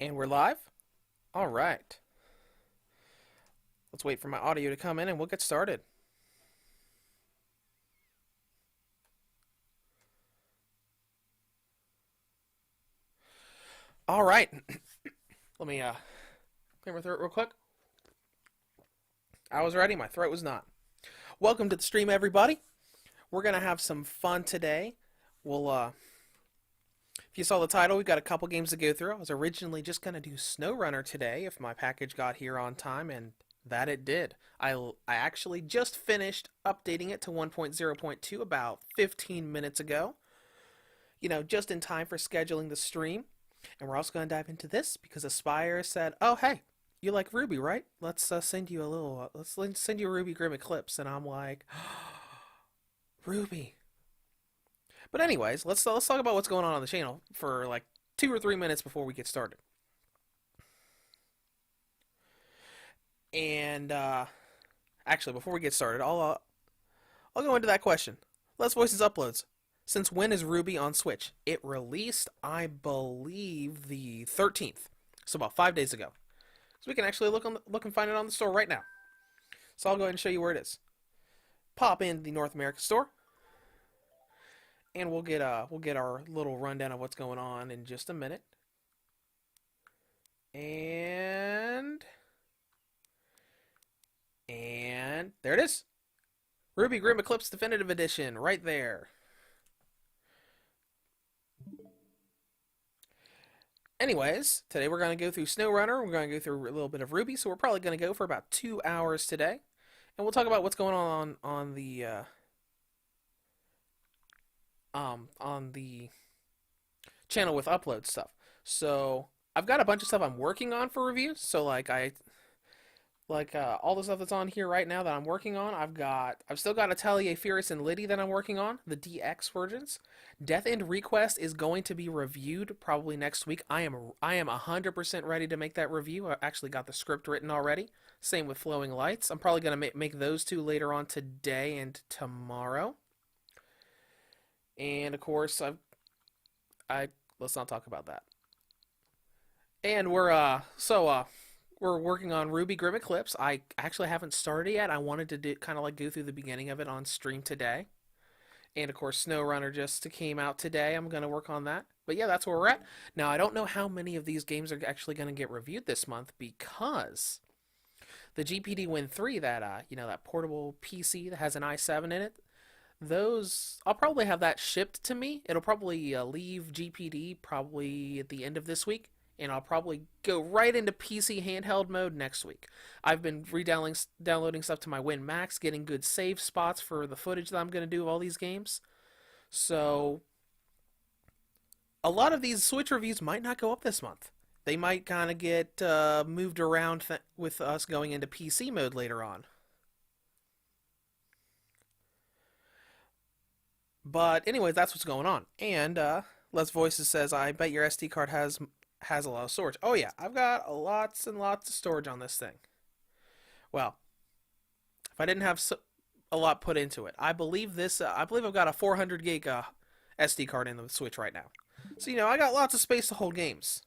And we're live? All right. Let's wait for my audio to come in and we'll get started. All right. Let me clear my throat real quick. I was ready, my throat was not. Welcome to the stream, everybody. We're going to have some fun today. If you saw the title, we've got a couple games to go through. I was originally just going to do SnowRunner today if my package got here on time, and that it did. I actually just finished updating it to 1.0.2 about 15 minutes ago. Just in time for scheduling the stream. And we're also going to dive into this because Aspire said, "Oh, hey, you like RWBY, right? Let's send you a RWBY Grim Eclipse." And I'm like, RWBY. But anyways, let's talk about what's going on the channel for like 2 or 3 minutes before we get started. And actually, before we get started, I'll go into that question. Let's Voices uploads. Since when is RWBY on Switch? It released, I believe, the 13th, so about 5 days ago. So we can actually look and find it on the store right now. So I'll go ahead and show you where it is. Pop in the North America store, and we'll get our little rundown of what's going on in just a minute. And there it is. RWBY Grim Eclipse Definitive Edition, right there. Anyways, today we're going to go through SnowRunner. We're going to go through a little bit of RWBY, so we're probably going to go for about 2 hours today. And we'll talk about what's going on the channel with upload stuff. So I've got a bunch of stuff I'm working on for reviews. So all the stuff that's on here right now that I'm working on, I've still got Atelier Furious and Liddy that I'm working on, the DX versions. Death End Request is going to be reviewed probably next week. I am 100% ready to make that review. I actually got the script written already. Same with Flowing Lights. I'm probably going to make those two later on today and tomorrow. And of course, let's not talk about that. And we're working on RWBY Grim Eclipse. I actually haven't started yet. I wanted to kind of go through the beginning of it on stream today. And of course, SnowRunner just came out today. I'm going to work on that. But yeah, that's where we're at. Now, I don't know how many of these games are actually going to get reviewed this month because the GPD Win 3, that portable PC that has an i7 in it, I'll probably have that shipped to me. It'll probably leave GPD probably at the end of this week. And I'll probably go right into PC handheld mode next week. I've been downloading stuff to my Win Max, getting good save spots for the footage that I'm going to do of all these games. So, a lot of these Switch reviews might not go up this month. They might kind of get moved around with us going into PC mode later on. But anyways, that's what's going on. And Les Voices says, "I bet your SD card has a lot of storage." Oh yeah, I've got lots and lots of storage on this thing. Well, if I didn't have a lot put into it, I believe I've got a 400 gig SD card in the Switch right now. So I got lots of space to hold games.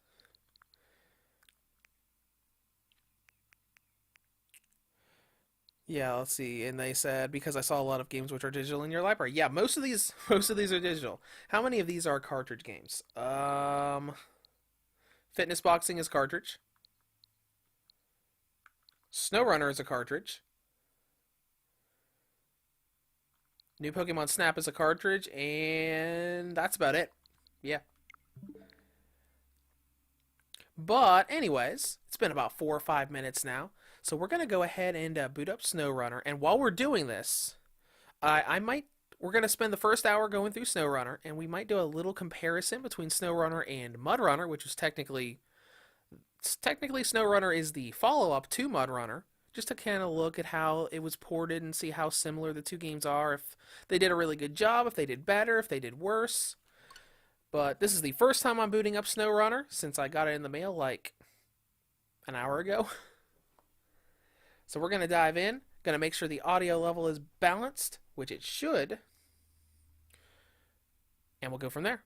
Yeah, let's see. And they said because I saw a lot of games which are digital in your library. Yeah, most of these are digital. How many of these are cartridge games? Fitness Boxing is cartridge. SnowRunner is a cartridge. New Pokemon Snap is a cartridge, and that's about it. Yeah. But anyways, it's been about 4 or 5 minutes now, so we're gonna go ahead and boot up SnowRunner. And while we're doing this, we're gonna spend the first hour going through SnowRunner, and we might do a little comparison between SnowRunner and MudRunner, which was technically SnowRunner is the follow-up to MudRunner, just to kind of look at how it was ported and see how similar the two games are, if they did a really good job, if they did better, if they did worse. But this is the first time I'm booting up SnowRunner since I got it in the mail like an hour ago. So we're going to dive in, going to make sure the audio level is balanced, which it should, and we'll go from there.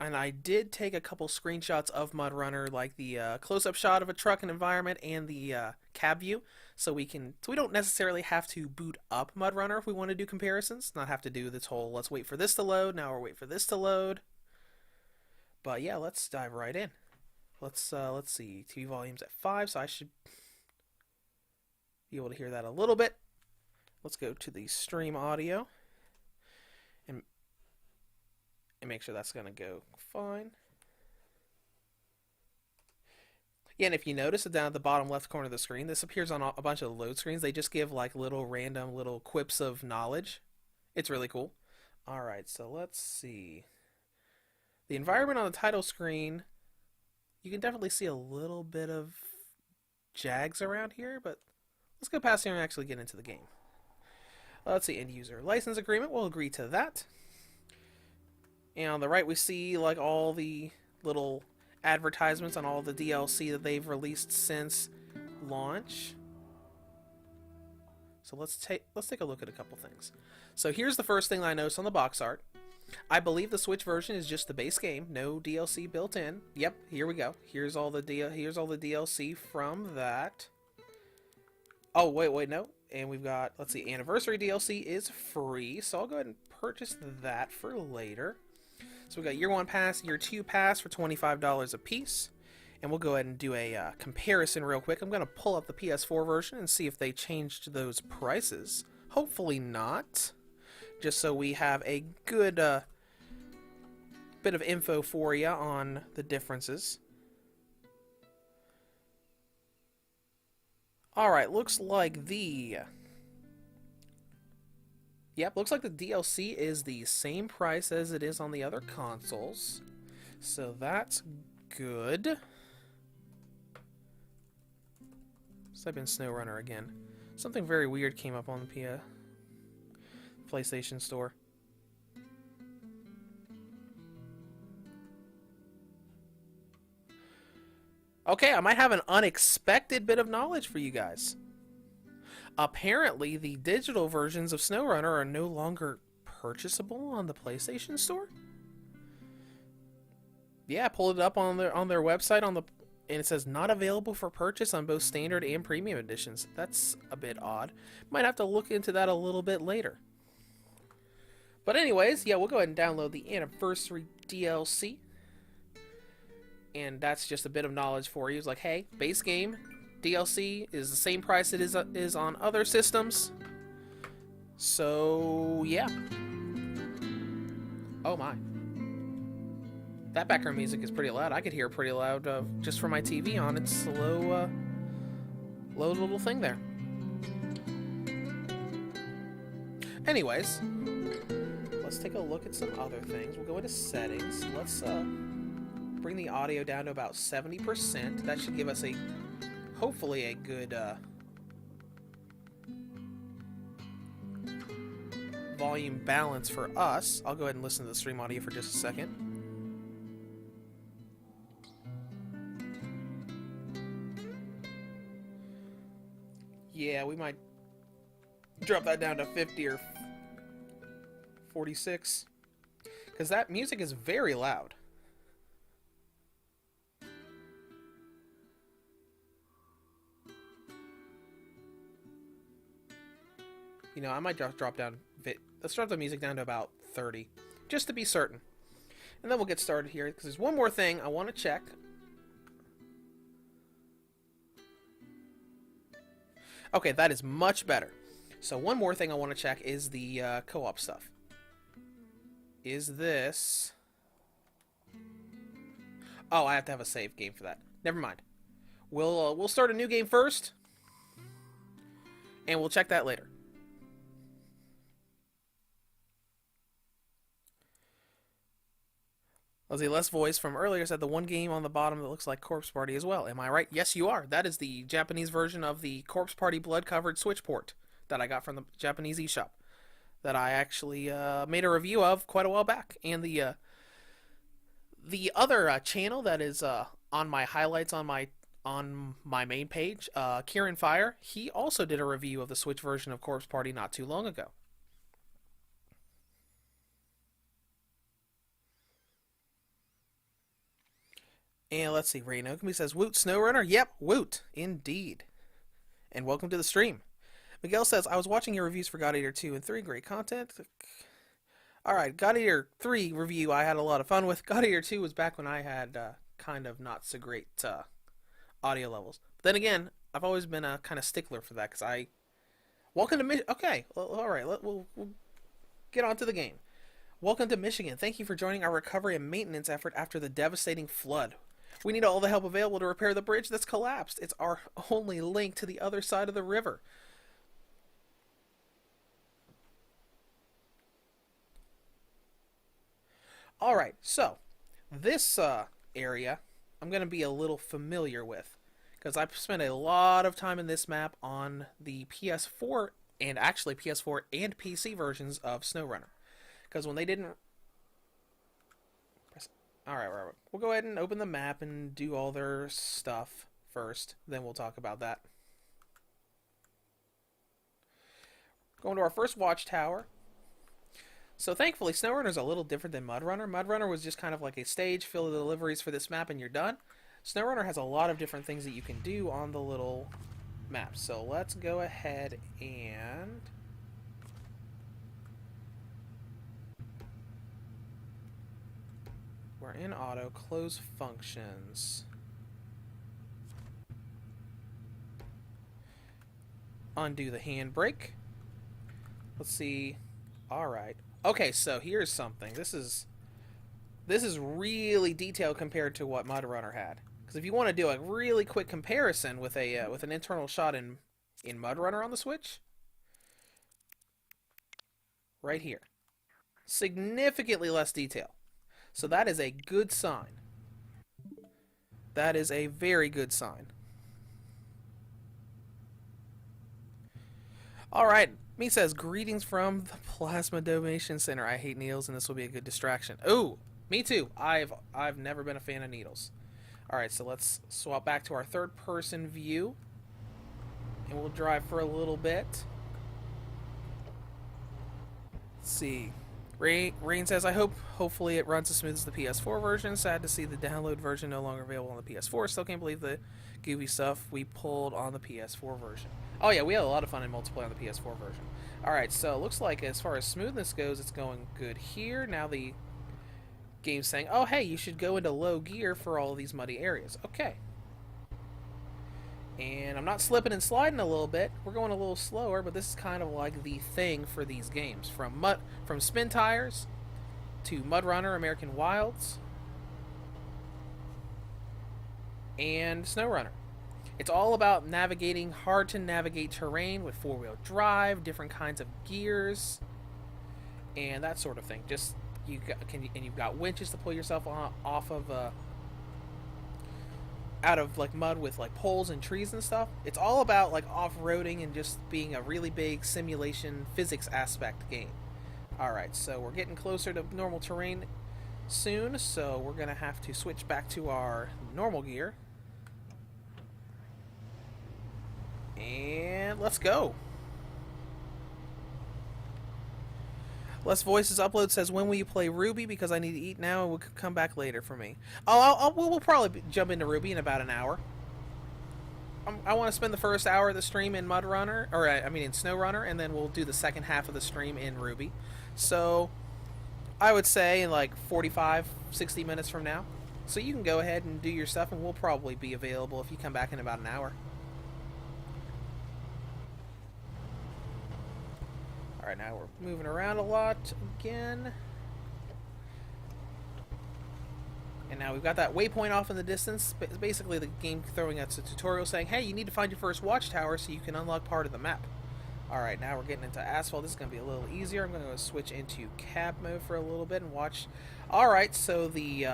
and I did take a couple screenshots of Mud Runner, like the close-up shot of a truck and environment and the cab view, so we don't necessarily have to boot up Mud Runner if we want to do comparisons. Not have to do this whole let's wait for this to load now or wait for this to load. But yeah, let's dive right in. Let's see. TV volume's at 5, so I should be able to hear that a little bit. Let's go to the stream audio and make sure that's going to go fine. Yeah, and if you notice it down at the bottom left corner of the screen, this appears on a bunch of load screens. They just give like little random little quips of knowledge. It's really cool. All right, so let's see. The environment on the title screen, you can definitely see a little bit of jags around here, but let's go past here and actually get into the game. Let's see, end user license agreement. We'll agree to that. And on the right, we see like all the little advertisements on all the DLC that they've released since launch. So let's take a look at a couple things. So here's the first thing that I noticed on the box art. I believe the Switch version is just the base game, no DLC built in. Yep, here we go. Here's all the DLC from that. Oh, wait, no. And we've got, let's see, Anniversary DLC is free, so I'll go ahead and purchase that for later. So we got Year 1 Pass, Year 2 Pass for $25 a piece. And we'll go ahead and do a comparison real quick. I'm going to pull up the PS4 version and see if they changed those prices. Hopefully not. Just so we have a good bit of info for you on the differences. Alright, looks like the DLC is the same price as it is on the other consoles. So that's good. Let's type in SnowRunner again. Something very weird came up on the PlayStation Store. Okay, I might have an unexpected bit of knowledge for you guys. Apparently, the digital versions of SnowRunner are no longer purchasable on the PlayStation Store. Yeah, pull it up on their website and it says not available for purchase on both standard and premium editions. That's a bit odd. Might have to look into that a little bit later. But anyways, yeah, we'll go ahead and download the Anniversary DLC. And that's just a bit of knowledge for you. It's like, hey, base game DLC is the same price it is on other systems. So, yeah. Oh my. That background music is pretty loud. I could hear it pretty loud just from my TV on its low little thing there. Anyways, let's take a look at some other things. We'll go into settings. Let's bring the audio down to about 70%. That should give us hopefully a good volume balance for us. I'll go ahead and listen to the stream audio for just a second. Yeah, we might drop that down to 50 or 46, because that music is very loud. You know, I might drop down. Let's drop the music down to about 30, just to be certain. And then we'll get started here, because there's one more thing I want to check. Okay, that is much better. So one more thing I want to check is the co-op stuff. Is this... Oh, I have to have a save game for that. Never mind. We'll start a new game first, and we'll check that later. Let's see, Les Voice from earlier said the one game on the bottom that looks like Corpse Party as well. Am I right? Yes, you are. That is the Japanese version of the Corpse Party blood-covered Switch port that I got from the Japanese eShop that I actually made a review of quite a while back. And the other channel that is on my highlights on my main page, Kieran Fire, he also did a review of the Switch version of Corpse Party not too long ago. And let's see, Ray Nokumi says, Woot, SnowRunner? Yep, Woot, indeed. And welcome to the stream. Miguel says, I was watching your reviews for God Eater 2 and 3. Great content. Alright, God Eater 3 review I had a lot of fun with. God Eater 2 was back when I had kind of not so great audio levels. But then again, I've always been a kind of stickler for that because I... Welcome to Michigan. Okay, well, alright, we'll get on to the game. Welcome to Michigan. Thank you for joining our recovery and maintenance effort after the devastating flood. We need all the help available to repair the bridge that's collapsed. It's our only link to the other side of the river. Alright, so this area I'm going to be a little familiar with because I've spent a lot of time in this map on the PS4 and actually PS4 and PC versions of SnowRunner. Because when they didn't... Alright, we'll go ahead and open the map and do all their stuff first. Then we'll talk about that. Going to our first watchtower. So thankfully, SnowRunner's a little different than MudRunner. MudRunner was just kind of like a stage, fill the deliveries for this map, and you're done. SnowRunner has a lot of different things that you can do on the little map. So let's go ahead and... We're in auto, close functions. Undo the handbrake. Let's see. Alright. Okay, so here's something. This is really detailed compared to what MudRunner had. Because if you want to do a really quick comparison with a with an internal shot in MudRunner on the Switch, right here, significantly less detail. So that is a good sign. That is a very good sign. Alright, me says, greetings from the Plasma Donation Center. I hate needles and this will be a good distraction. Ooh, me too. I've never been a fan of needles. Alright, so let's swap back to our third person view. And we'll drive for a little bit. Let's see. Rain says, hopefully it runs as smooth as the PS4 version. Sad to see the download version no longer available on the PS4. Still can't believe the goofy stuff we pulled on the PS4 version. Oh yeah, we had a lot of fun in multiplayer on the PS4 version. Alright, so it looks like as far as smoothness goes, it's going good here. Now the game's saying, oh hey, you should go into low gear for all of these muddy areas. Okay. And I'm not slipping and sliding a little bit. We're going a little slower, but this is kind of like the thing for these games. From Spin Tires to MudRunner, American Wilds, and SnowRunner. It's all about navigating hard to navigate terrain with four-wheel drive, different kinds of gears, and that sort of thing. Just you've got winches to pull yourself off of out of like mud with like poles and trees and stuff. It's all about like off-roading and just being a really big simulation physics aspect game. Alright, so we're getting closer to normal terrain soon, so we're gonna have to switch back to our normal gear. And let's go. Less Voices Upload says, when will you play RWBY? Because I need to eat now and we'll come back later for me. We'll probably jump into RWBY in about an hour. I want to spend the first hour of the stream in MudRunner, or I mean in SnowRunner, and then we'll do the second half of the stream in RWBY. So I would say in like 45, 60 minutes from now. So you can go ahead and do your stuff and we'll probably be available if you come back in about an hour. Alright, now we're moving around a lot again. And now we've got that waypoint off in the distance. It's basically the game throwing us a tutorial saying, hey, you need to find your first watchtower so you can unlock part of the map. Alright, now we're getting into asphalt. This is going to be a little easier. I'm going to switch into cab mode for a little bit and watch. Alright, so the...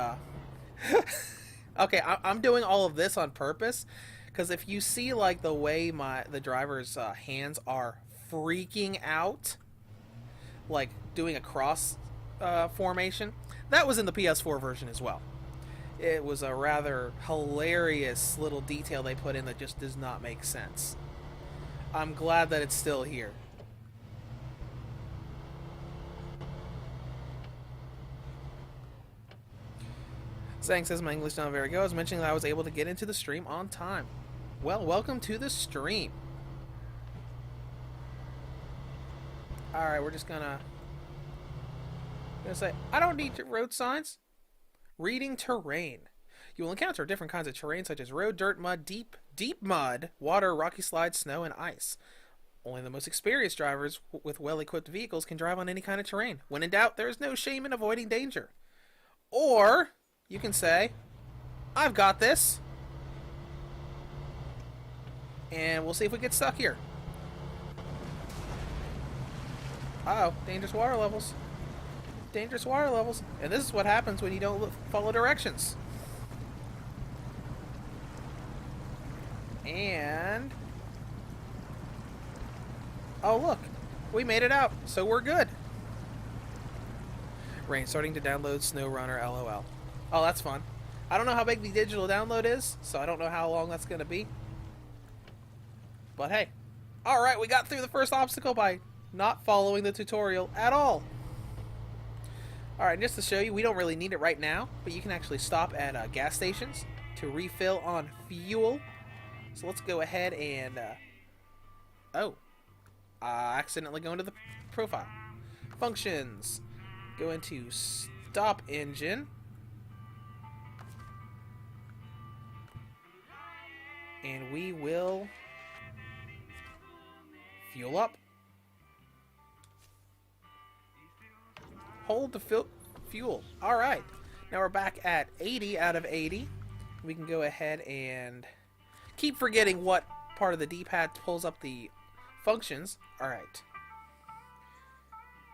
okay, I'm doing all of this on purpose. Because if you see like the way the driver's hands are freaking out, like doing a cross formation, that was in the PS4 version as well. It was a rather hilarious little detail they put in that just does not make sense. I'm glad that it's still here. Zhang says my English not very good. I was mentioning that I was able to get into the stream on time. Well, welcome to the stream. Alright, we're just gonna say, I don't need road signs. Reading terrain. You will encounter different kinds of terrain such as road, dirt, mud, deep mud, water, rocky slides, snow, and ice. Only the most experienced drivers with well-equipped vehicles can drive on any kind of terrain. When in doubt, there is no shame in avoiding danger. Or, you can say, I've got this. And we'll see if we get stuck here. Uh-oh, dangerous water levels. Dangerous water levels. And this is what happens when you don't follow directions. And... oh, look. We made it out, so we're good. Rain starting to download SnowRunner, LOL. Oh, that's fun. I don't know how big the digital download is, so I don't know how long that's going to be. But hey. Alright, we got through the first obstacle by not following the tutorial at all. Alright, just to show you, we don't really need it right now, but you can actually stop at gas stations to refill on fuel. So let's go ahead and... accidentally go into the profile. Functions. Go into stop engine. And we will fuel up. Hold the fuel. Alright. Now we're back at 80 out of 80. We can go ahead and keep forgetting what part of the D-pad pulls up the functions. Alright.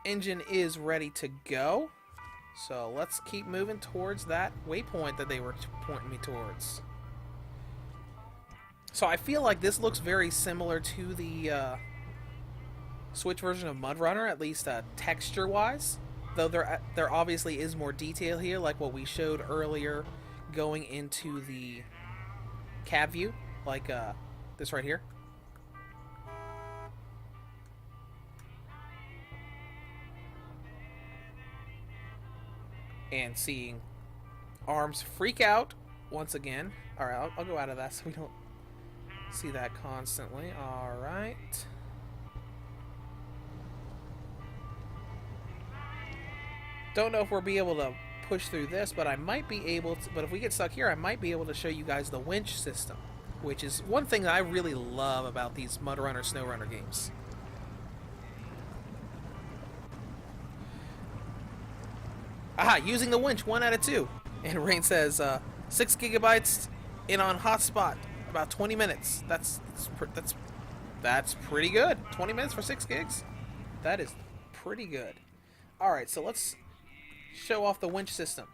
Engine is ready to go. So let's keep moving towards that waypoint that they were pointing me towards. So I feel like this looks very similar to the Switch version of MudRunner, at least texture-wise. Though there obviously is more detail here, like what we showed earlier going into the cab view, like this right here. And seeing arms freak out once again. Alright, I'll go out of that so we don't see that constantly. Alright. Don't know if we'll be able to push through this, but I might be able to. But if we get stuck here, I might be able to show you guys the winch system, which is one thing that I really love about these MudRunner, SnowRunner games. Aha, using the winch, 1 out of 2. And Rain says, 6 gigabytes in on hotspot, about 20 minutes. That's pretty good. 20 minutes for 6 gigs? That is pretty good. Alright, so let's show off the winch system.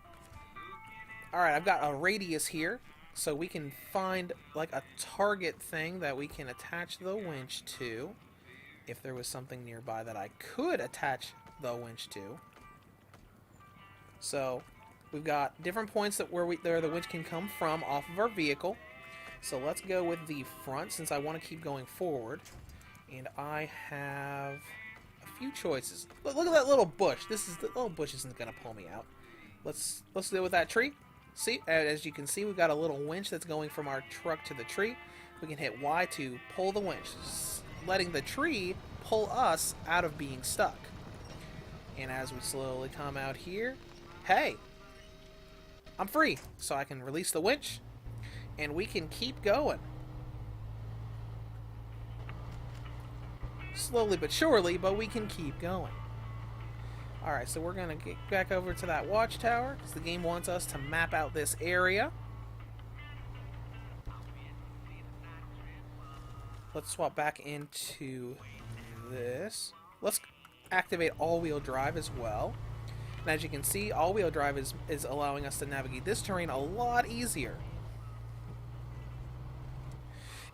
Alright, I've got a radius here, so we can find like a target thing that we can attach the winch to. If there was something nearby that I could attach the winch to. So we've got different points that where the winch can come from off of our vehicle. So let's go with the front since I want to keep going forward. And I have a few choices. Look at that little bush. The little bush isn't gonna pull me out. Let's deal with that tree. See, as you can see, we've got a little winch that's going from our truck to the tree. We can hit Y to pull the winch, letting the tree pull us out of being stuck. And as we slowly come out here, hey, I'm free. So I can release the winch, and we can keep going. Slowly but surely, but we can keep going. Alright, so we're going to get back over to that watchtower, because the game wants us to map out this area. Let's swap back into this. Let's activate all-wheel drive as well. And as you can see, all-wheel drive is allowing us to navigate this terrain a lot easier.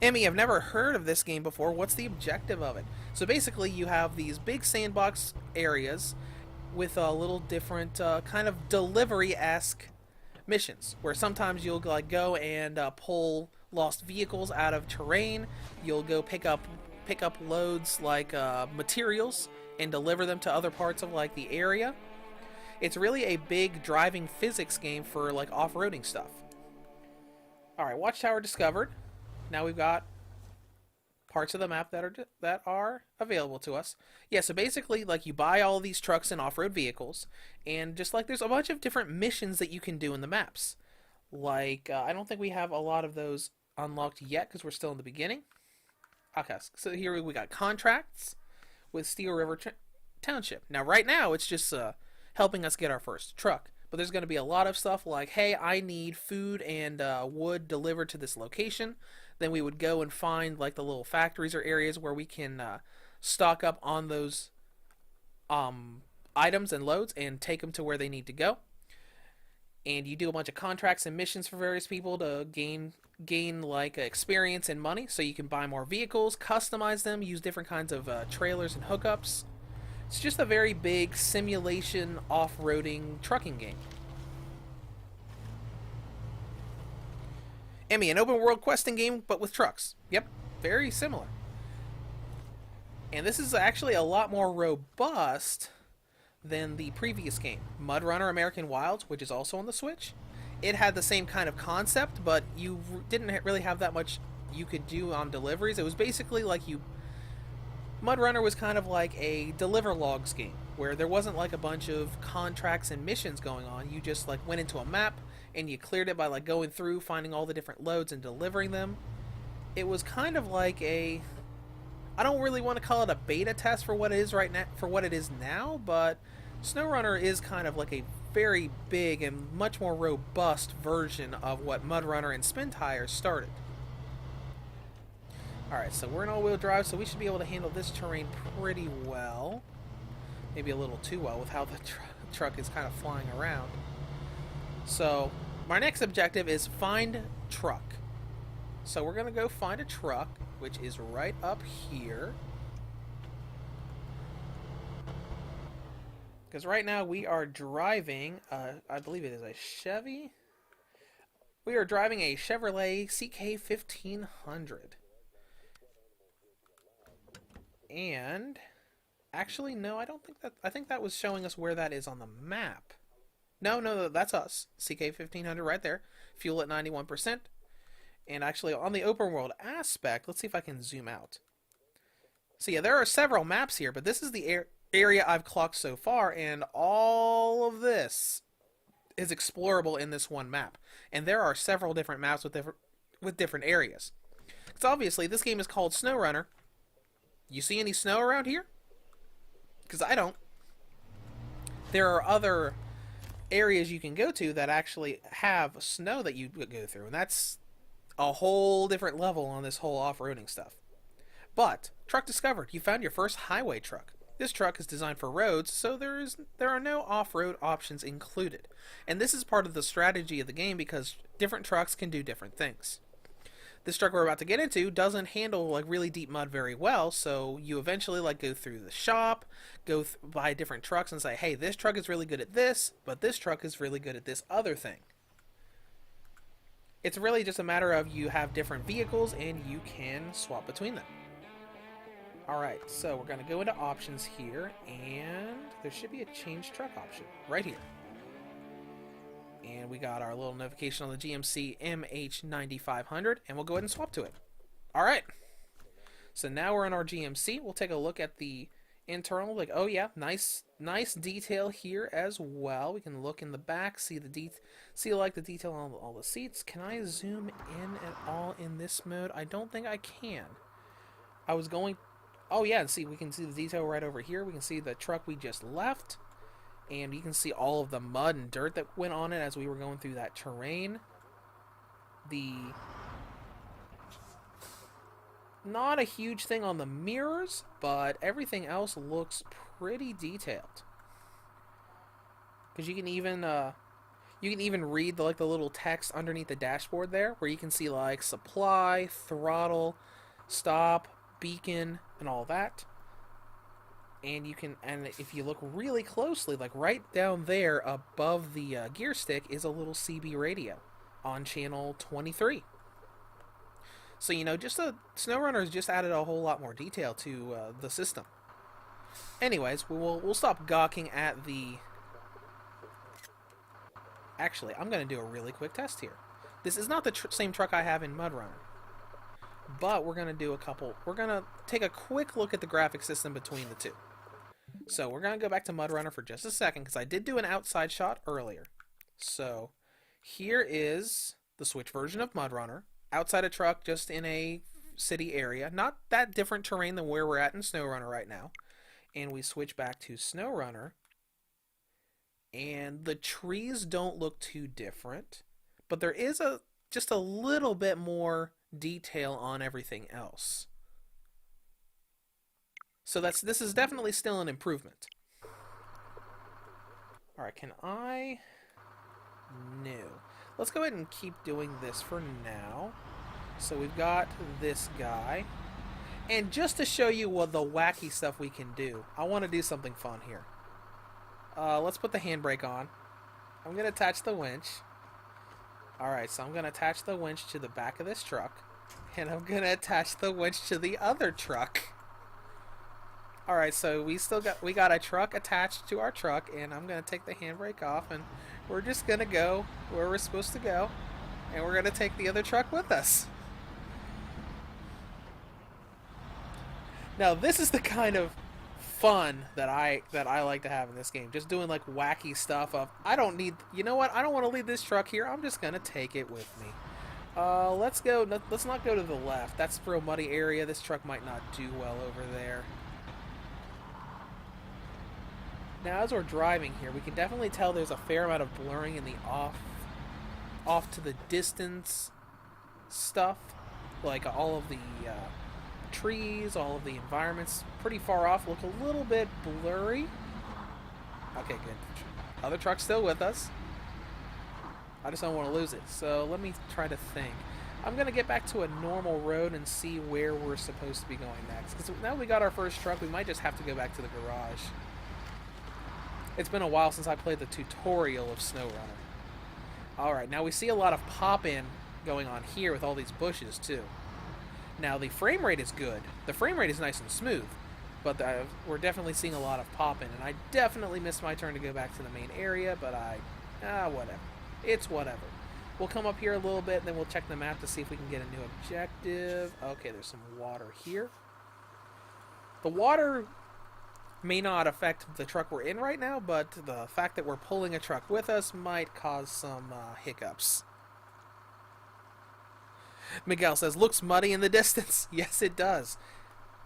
Emmy, I've never heard of this game before. What's the objective of it? So basically, you have these big sandbox areas with a little different kind of delivery-esque missions, where sometimes you'll like go and pull lost vehicles out of terrain. You'll go pick up loads like materials and deliver them to other parts of like the area. It's really a big driving physics game for like off-roading stuff. All right, watchtower discovered. Now we've got parts of the map that are available to us. Yeah, so basically, like you buy all these trucks and off-road vehicles, and just like there's a bunch of different missions that you can do in the maps. Like I don't think we have a lot of those unlocked yet because we're still in the beginning. Okay, so here we got contracts with Steel River Township. Now, right now, it's just helping us get our first truck. But there's going to be a lot of stuff like, hey, I need food and wood delivered to this location. Then we would go and find like the little factories or areas where we can stock up on those items and loads and take them to where they need to go. And you do a bunch of contracts and missions for various people to gain like experience and money, so you can buy more vehicles, customize them, use different kinds of trailers and hookups. It's just a very big simulation off-roading trucking game. Emmy, an open world questing game but with trucks. Yep, very similar. And this is actually a lot more robust than the previous game, Mud Runner American Wilds, which is also on the Switch. It had the same kind of concept, but you didn't really have that much you could do on deliveries. It was basically like Mud Runner was kind of like a deliver logs game, where there wasn't like a bunch of contracts and missions going on. You just like went into a map and you cleared it by like going through, finding all the different loads and delivering them. It was kind of like I don't really want to call it a beta test for what it is right now, for what it is now, but SnowRunner is kind of like a very big and much more robust version of what Mud Runner and Spin Tires started. Alright, so we're in all-wheel drive, so we should be able to handle this terrain pretty well. Maybe a little too well with how the truck is kind of flying around. So, my next objective is find truck. So we're going to go find a truck, which is right up here. Because right now we are driving, I believe it is a Chevy. We are driving a Chevrolet CK-1500. And, actually, no, I don't think that, I think that was showing us where that is on the map. No, that's us. CK-1500 right there. Fuel at 91%. And actually, on the open world aspect, let's see if I can zoom out. So yeah, there are several maps here, but this is the area I've clocked so far, and all of this is explorable in this one map. And there are several different maps with different areas. Because obviously, this game is called SnowRunner. You see any snow around here? Because I don't. There are other areas you can go to that actually have snow that you go through, and that's a whole different level on this whole off-roading stuff. But, truck discovered. You found your first highway truck. This truck is designed for roads, so there are no off-road options included. And this is part of the strategy of the game because different trucks can do different things. This truck we're about to get into doesn't handle like really deep mud very well, so you eventually like go through the shop, buy different trucks and say, hey, this truck is really good at this, but this truck is really good at this other thing. It's really just a matter of you have different vehicles and you can swap between them. Alright, so we're going to go into options here, and there should be a change truck option right here. And we got our little notification on the GMC MH9500, and we'll go ahead and swap to it. Alright, so now we're in our GMC. We'll take a look at the internal, like, oh yeah, nice detail here as well. We can look in the back, see like the detail on all the seats. Can I zoom in at all in this mode? I don't think I can. I was going, oh yeah, and see, we can see the detail right over here. We can see the truck we just left, and you can see all of the mud and dirt that went on it as we were going through that terrain. Not a huge thing on the mirrors, but everything else looks pretty detailed. Because you can even read the little text underneath the dashboard there, where you can see like supply, throttle, stop, beacon, and all that. And if you look really closely, like right down there above the gear stick is a little CB radio on channel 23. So, SnowRunner's just added a whole lot more detail to the system. Anyways, we'll stop gawking at the Actually, I'm going to do a really quick test here. This is not the same truck I have in Mud Runner, but we're going to do a couple. We're going to take a quick look at the graphic system between the two. So we're going to go back to Mud Runner for just a second because I did do an outside shot earlier. So here is the Switch version of Mud Runner. Outside a truck, just in a city area. Not that different terrain than where we're at in Snow Runner right now. And we switch back to Snow Runner. And the trees don't look too different. But there is just a little bit more detail on everything else. So this is definitely still an improvement. Alright, can I... No. Let's go ahead and keep doing this for now. So we've got this guy. And just to show you what the wacky stuff we can do, I want to do something fun here. Let's put the handbrake on. I'm going to attach the winch. Alright, so I'm going to attach the winch to the back of this truck. And I'm going to attach the winch to the other truck. Alright, so we got a truck attached to our truck, and I'm going to take the handbrake off, and we're just going to go where we're supposed to go, and we're going to take the other truck with us. Now, this is the kind of fun that I like to have in this game. Just doing like wacky stuff of, I don't need, you know what, I don't want to leave this truck here, I'm just going to take it with me. Let's not go to the left. That's a real muddy area. This truck might not do well over there. Now, as we're driving here, we can definitely tell there's a fair amount of blurring in the off to the distance stuff. Like all of the trees, all of the environments pretty far off look a little bit blurry. Okay, good. Other truck's still with us. I just don't want to lose it. So let me try to think. I'm going to get back to a normal road and see where we're supposed to be going next. Because now we got our first truck, we might just have to go back to the garage. It's been a while since I played the tutorial of Snow Runner. Alright, now we see a lot of pop-in going on here with all these bushes, too. Now, the frame rate is good. The frame rate is nice and smooth. But we're definitely seeing a lot of pop-in. And I definitely missed my turn to go back to the main area, but whatever. It's whatever. We'll come up here a little bit, and then we'll check the map to see if we can get a new objective. Okay, there's some water here. The water may not affect the truck we're in right now, but the fact that we're pulling a truck with us might cause some hiccups. Miguel says, looks muddy in the distance. Yes, it does.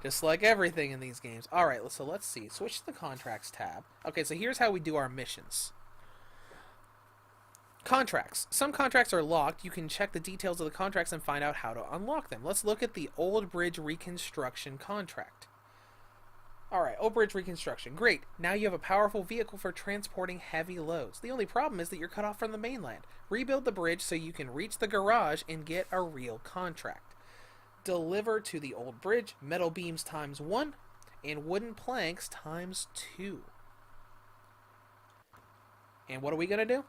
Just like everything in these games. Alright, so let's see. Switch to the contracts tab. Okay, so here's how we do our missions. Contracts. Some contracts are locked. You can check the details of the contracts and find out how to unlock them. Let's look at the Old Bridge Reconstruction contract. Alright, Old Bridge Reconstruction. Great. Now you have a powerful vehicle for transporting heavy loads. The only problem is that you're cut off from the mainland. Rebuild the bridge so you can reach the garage and get a real contract. Deliver to the old bridge metal beams ×1 and wooden planks ×2. And what are we going to do?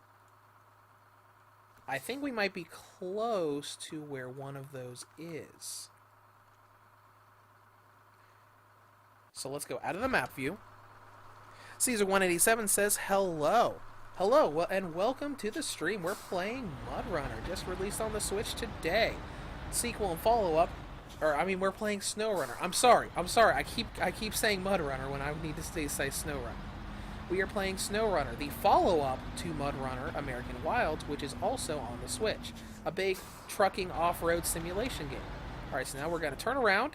I think we might be close to where one of those is. So let's go out of the map view. Caesar187 says, hello. Hello, and welcome to the stream. We're playing Mud Runner, just released on the Switch today. Sequel and follow-up, we're playing Snow Runner. I'm sorry. I keep saying Mud Runner when I need to say Snow Runner. We are playing Snow Runner, the follow-up to Mud Runner American Wilds, which is also on the Switch. A big trucking off-road simulation game. Alright, so now we're going to turn around.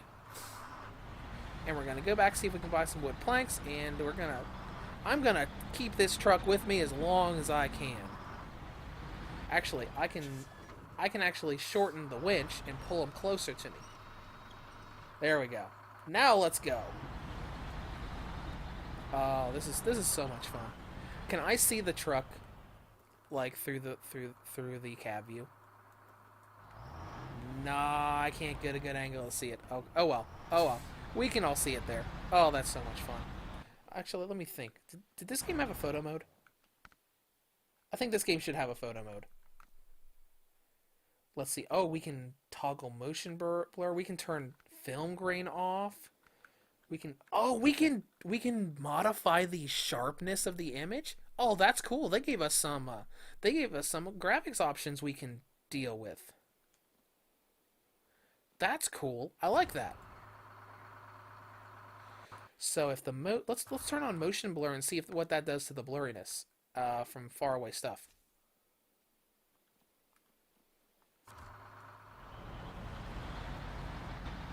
And we're going to go back, see if we can buy some wood planks, and I'm going to keep this truck with me as long as I can. Actually, I can actually shorten the winch and pull him closer to me. There we go. Now let's go. Oh, this is so much fun. Can I see the truck like through the cab view? Nah, I can't get a good angle to see it. Oh well. We can all see it there. Oh, that's so much fun. Actually, let me think. Did this game have a photo mode? I think this game should have a photo mode. Let's see. Oh, we can toggle motion blur. We can turn film grain off. We can modify the sharpness of the image. Oh, that's cool. They gave us some. They gave us some graphics options we can deal with. That's cool. I like that. So if the let's turn on motion blur and see if what that does to the blurriness from far away stuff.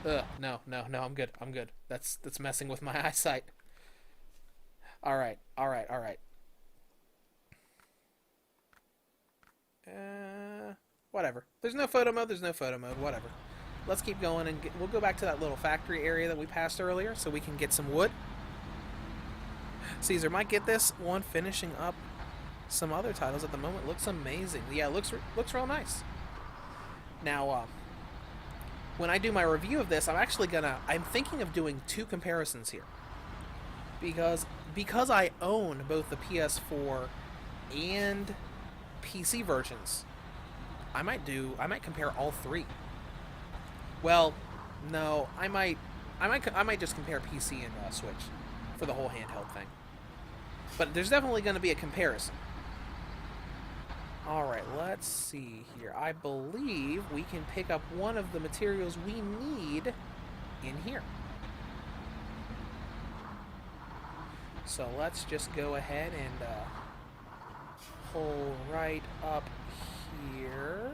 Ugh, no, no, no, I'm good. I'm good. That's messing with my eyesight. All right, all right, all right. Whatever. There's no photo mode. There's no photo mode. Whatever. Let's keep going and we'll go back to that little factory area that we passed earlier so we can get some wood. Caesar might get this one finishing up some other titles at the moment. Looks amazing. Yeah, looks real nice. Now, when I do my review of this, I'm thinking of doing two comparisons here. Because I own both the PS4 and PC versions, I might compare all three. Well, no, I might just compare PC and Switch for the whole handheld thing. But there's definitely going to be a comparison. All right, let's see here. I believe we can pick up one of the materials we need in here. So let's just go ahead and pull right up here.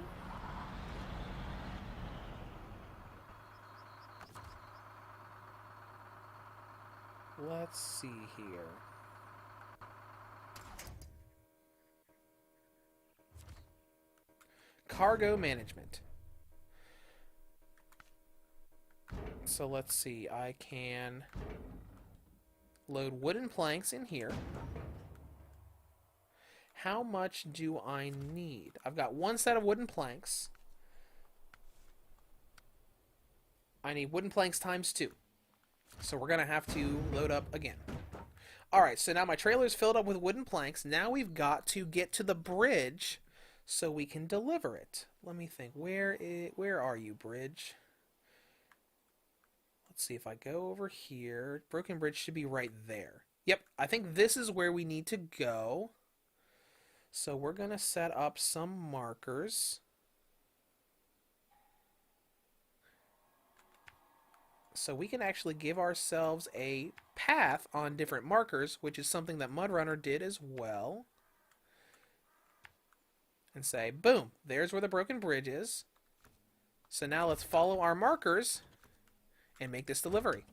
Let's see here. Cargo management. So let's see. I can load wooden planks in here. How much do I need? I've got one set of wooden planks. I need wooden planks times 2. So we're going to have to load up again. Alright, so now my trailer's filled up with wooden planks. Now we've got to get to the bridge so we can deliver it. Let me think. Where are you, bridge? Let's see if I go over here. Broken bridge should be right there. Yep, I think this is where we need to go. So we're going to set up some markers. So we can actually give ourselves a path on different markers, which is something that MudRunner did as well. And say, boom, there's where the broken bridge is. So now let's follow our markers and make this delivery.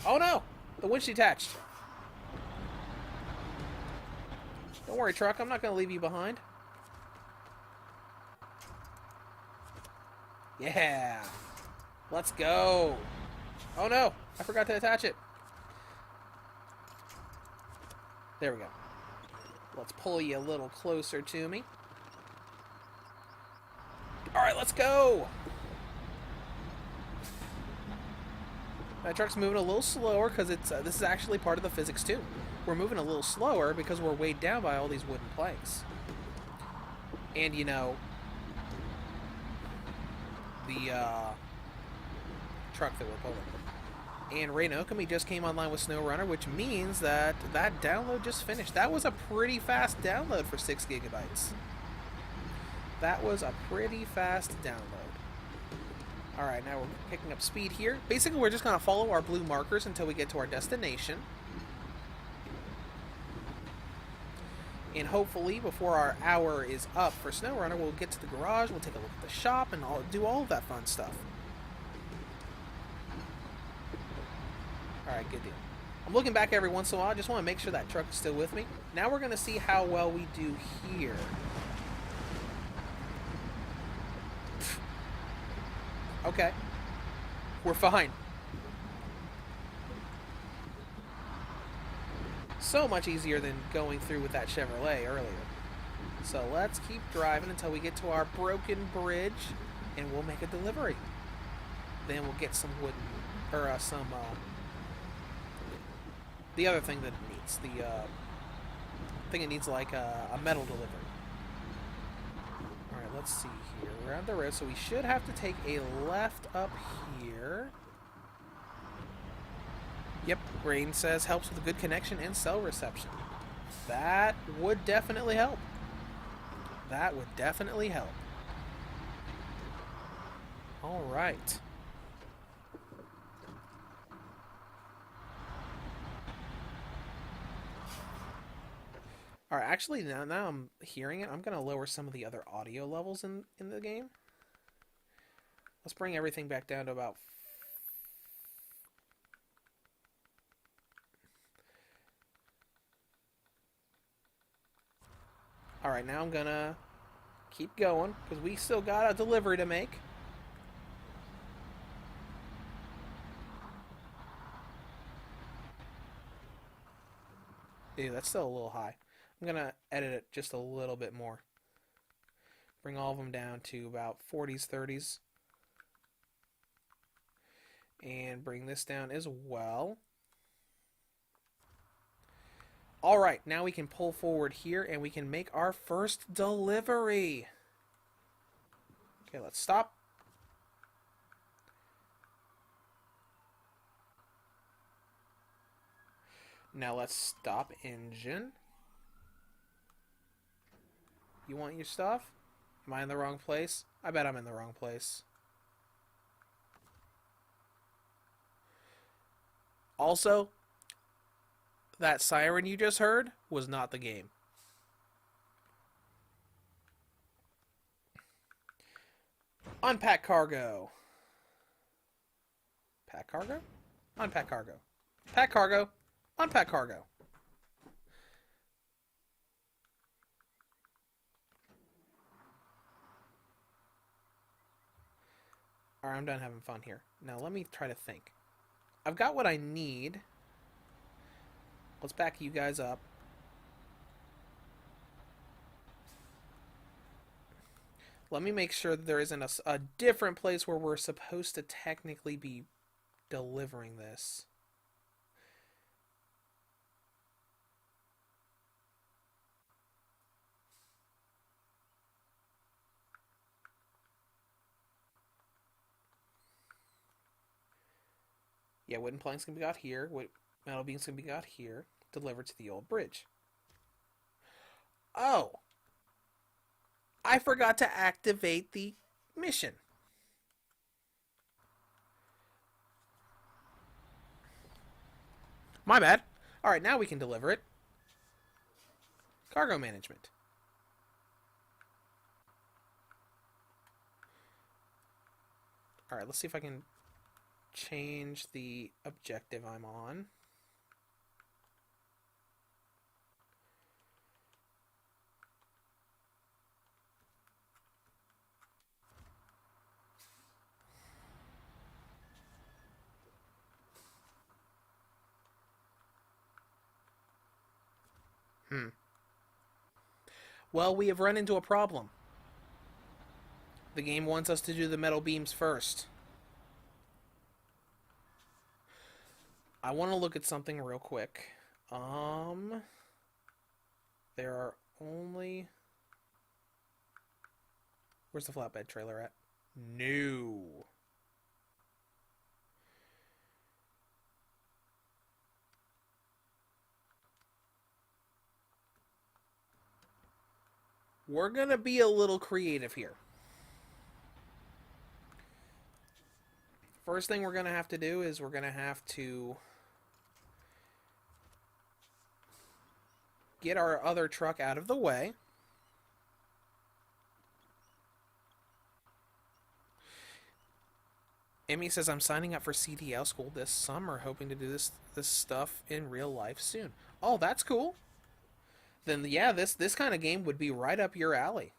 Oh no! The winch detached. Don't worry, truck, I'm not going to leave you behind. Yeah! Let's go! Oh no! I forgot to attach it. There we go. Let's pull you a little closer to me. Alright, let's go! That truck's moving a little slower because this is actually part of the physics too. We're moving a little slower because we're weighed down by all these wooden planks. And you know, the truck that we're pulling. And Rain Okami just came online with SnowRunner, which means that that download just finished. That was a pretty fast download for 6 gigabytes. That was a pretty fast download. Alright, now we're picking up speed here. Basically, we're just going to follow our blue markers until we get to our destination. And hopefully, before our hour is up for SnowRunner, we'll get to the garage, we'll take a look at the shop, and do all of that fun stuff. Alright, good deal. I'm looking back every once in a while. I just want to make sure that truck is still with me. Now we're going to see how well we do here. Okay. We're fine. So much easier than going through with that Chevrolet earlier. So let's keep driving until we get to our broken bridge, and we'll make a delivery. Then we'll get some wooden, or the other thing that it needs, I think it needs like a metal delivery. Alright, let's see here. We're on the road, so we should have to take a left up here. Yep, Rain says helps with a good connection and cell reception. That would definitely help. That would definitely help. Alright. Alright, actually, now I'm hearing it, I'm going to lower some of the other audio levels in the game. Let's bring everything back down to about... Alright, now I'm going to keep going, because we still got a delivery to make. Ew, that's still a little high. I'm going to edit it just a little bit more. Bring all of them down to about 40s, 30s. And bring this down as well. Alright, now we can pull forward here and we can make our first delivery. Okay, let's stop. Now let's stop engine. You want your stuff? Am I in the wrong place? I bet I'm in the wrong place. Also, that siren you just heard was not the game. Unpack cargo. Pack cargo? Unpack cargo. Pack cargo. Unpack cargo. Alright, I'm done having fun here. Now let me try to think. I've got what I need. Let's back you guys up. Let me make sure that there isn't a different place where we're supposed to technically be delivering this. Yeah, wooden planks can be got here. Metal beams can be got here. Delivered to the old bridge. Oh! I forgot to activate the mission. My bad. Alright, now we can deliver it. Cargo management. Alright, let's see if I can change the objective I'm on. Well, we have run into a problem. The game wants us to do the metal beams first. I want to look at something real quick. There are only... Where's the flatbed trailer at? No. We're going to be a little creative here. First thing we're going to have to do is we're going to have to get our other truck out of the way. Emmy says, I'm signing up for CDL school this summer, hoping to do this stuff in real life soon. Oh, that's cool. Then, yeah, this kind of game would be right up your alley.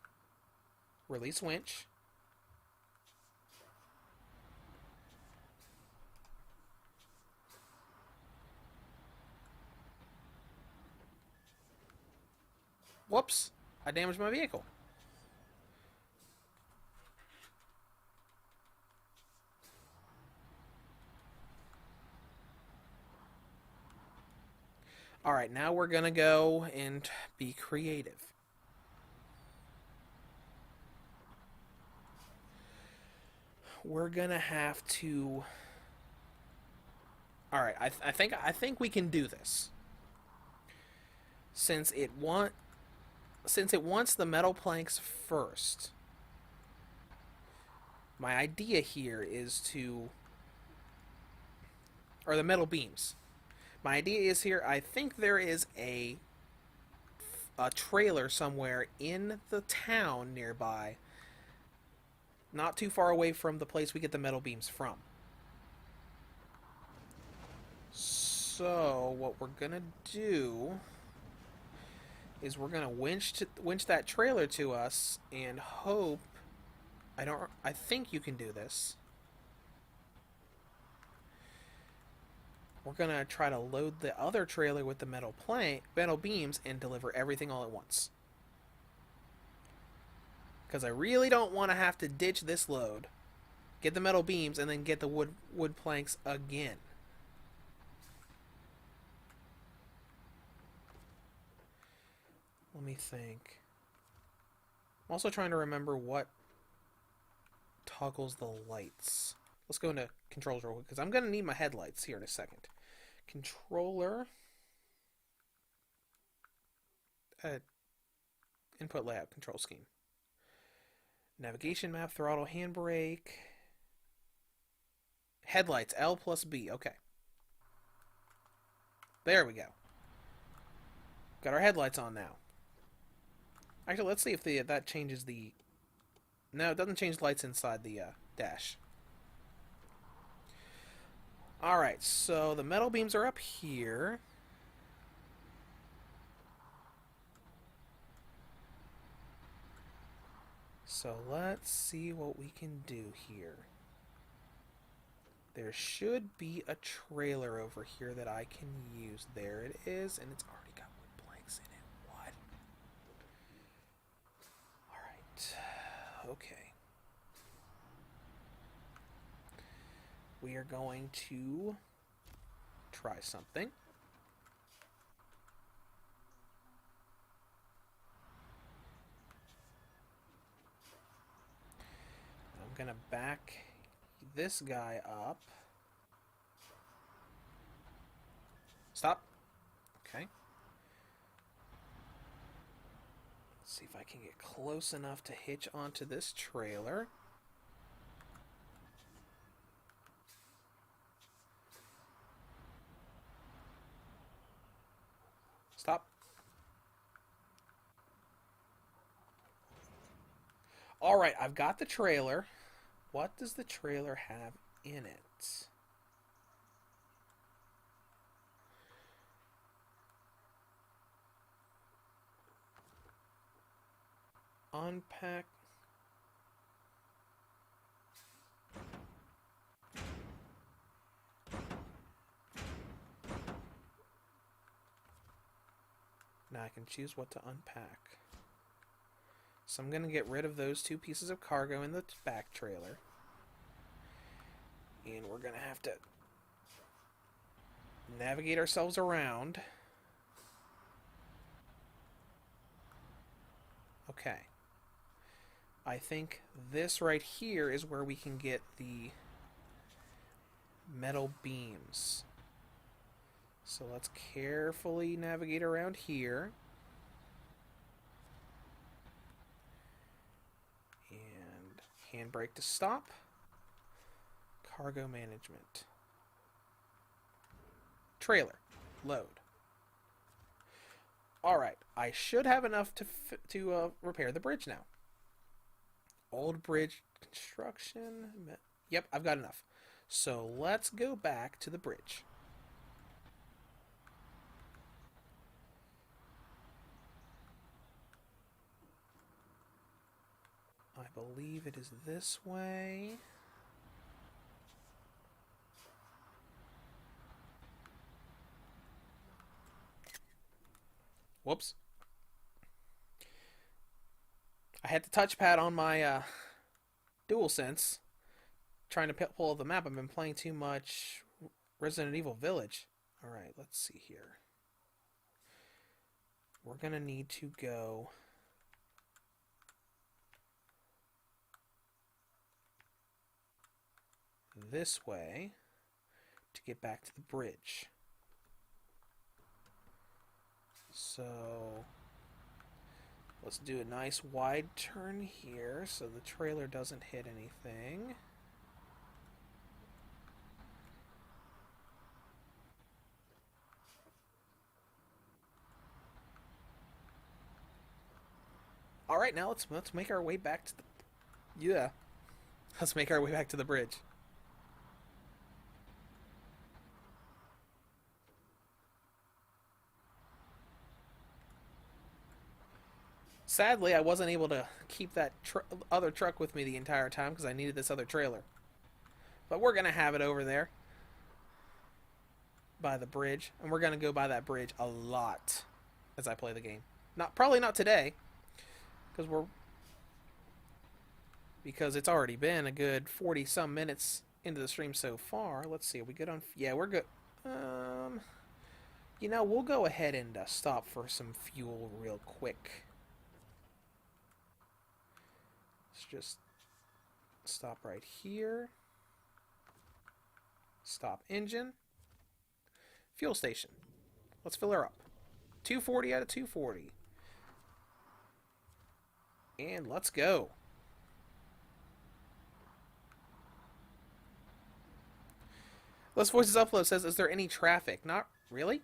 Release winch. Whoops. I damaged my vehicle. Alright, now we're going to go and be creative. We're going to have to... All right, I think we can do this. Since it want since it wants the metal planks first, my idea here is to, or the metal beams. My idea is here. I think there is a trailer somewhere in the town nearby, not too far away from the place we get the metal beams from. So what we're gonna do is we're gonna winch that trailer to us and hope. I don't. I think you can do this. We're gonna try to load the other trailer with the metal beams, and deliver everything all at once. Because I really don't want to have to ditch this load, get the metal beams, and then get the wood planks again. Let me think. I'm also trying to remember what toggles the lights. Let's go into controls real quick, because I'm going to need my headlights here in a second. Controller. Input layout control scheme. Navigation map, throttle, handbrake. Headlights, L plus B. Okay. There we go. Got our headlights on now. Actually, let's see if that changes the... No, it doesn't change lights inside the dash. Alright, so the metal beams are up here. So let's see what we can do here. There should be a trailer over here that I can use. There it is, and it's already got wood planks in it. What? Alright. Okay. We are going to try something. I'm going to back this guy up. Stop. Okay. Let's see if I can get close enough to hitch onto this trailer. Stop. Alright, I've got the trailer. What does the trailer have in it? Unpack. Now I can choose what to unpack. So I'm going to get rid of those two pieces of cargo in the back trailer. And we're going to have to navigate ourselves around. Okay. I think this right here is where we can get the metal beams. So let's carefully navigate around here. And handbrake to stop. Cargo management. Trailer. Load. Alright, I should have enough to repair the bridge now. Old bridge construction. Yep, I've got enough. So let's go back to the bridge. I believe it is this way. Whoops. I had the touchpad on my DualSense trying to pull up the map. I've been playing too much Resident Evil Village. Alright, let's see here. We're going to need to go this way to get back to the bridge. So let's do a nice wide turn here so the trailer doesn't hit anything. All right, now let's make our way back to the let's make our way back to the bridge. Sadly, I wasn't able to keep that other truck with me the entire time because I needed this other trailer. But we're gonna have it over there by the bridge, and we're gonna go by that bridge a lot as I play the game. Probably not today, because it's already been a good 40 some minutes into the stream so far. Let's see, are we good on? Yeah, we're good. We'll go ahead and stop for some fuel real quick. Let's just stop right here. Stop engine. Fuel station. Let's fill her up. 240 out of 240. And let's go. Let's Voices Upload says, is there any traffic? Not really.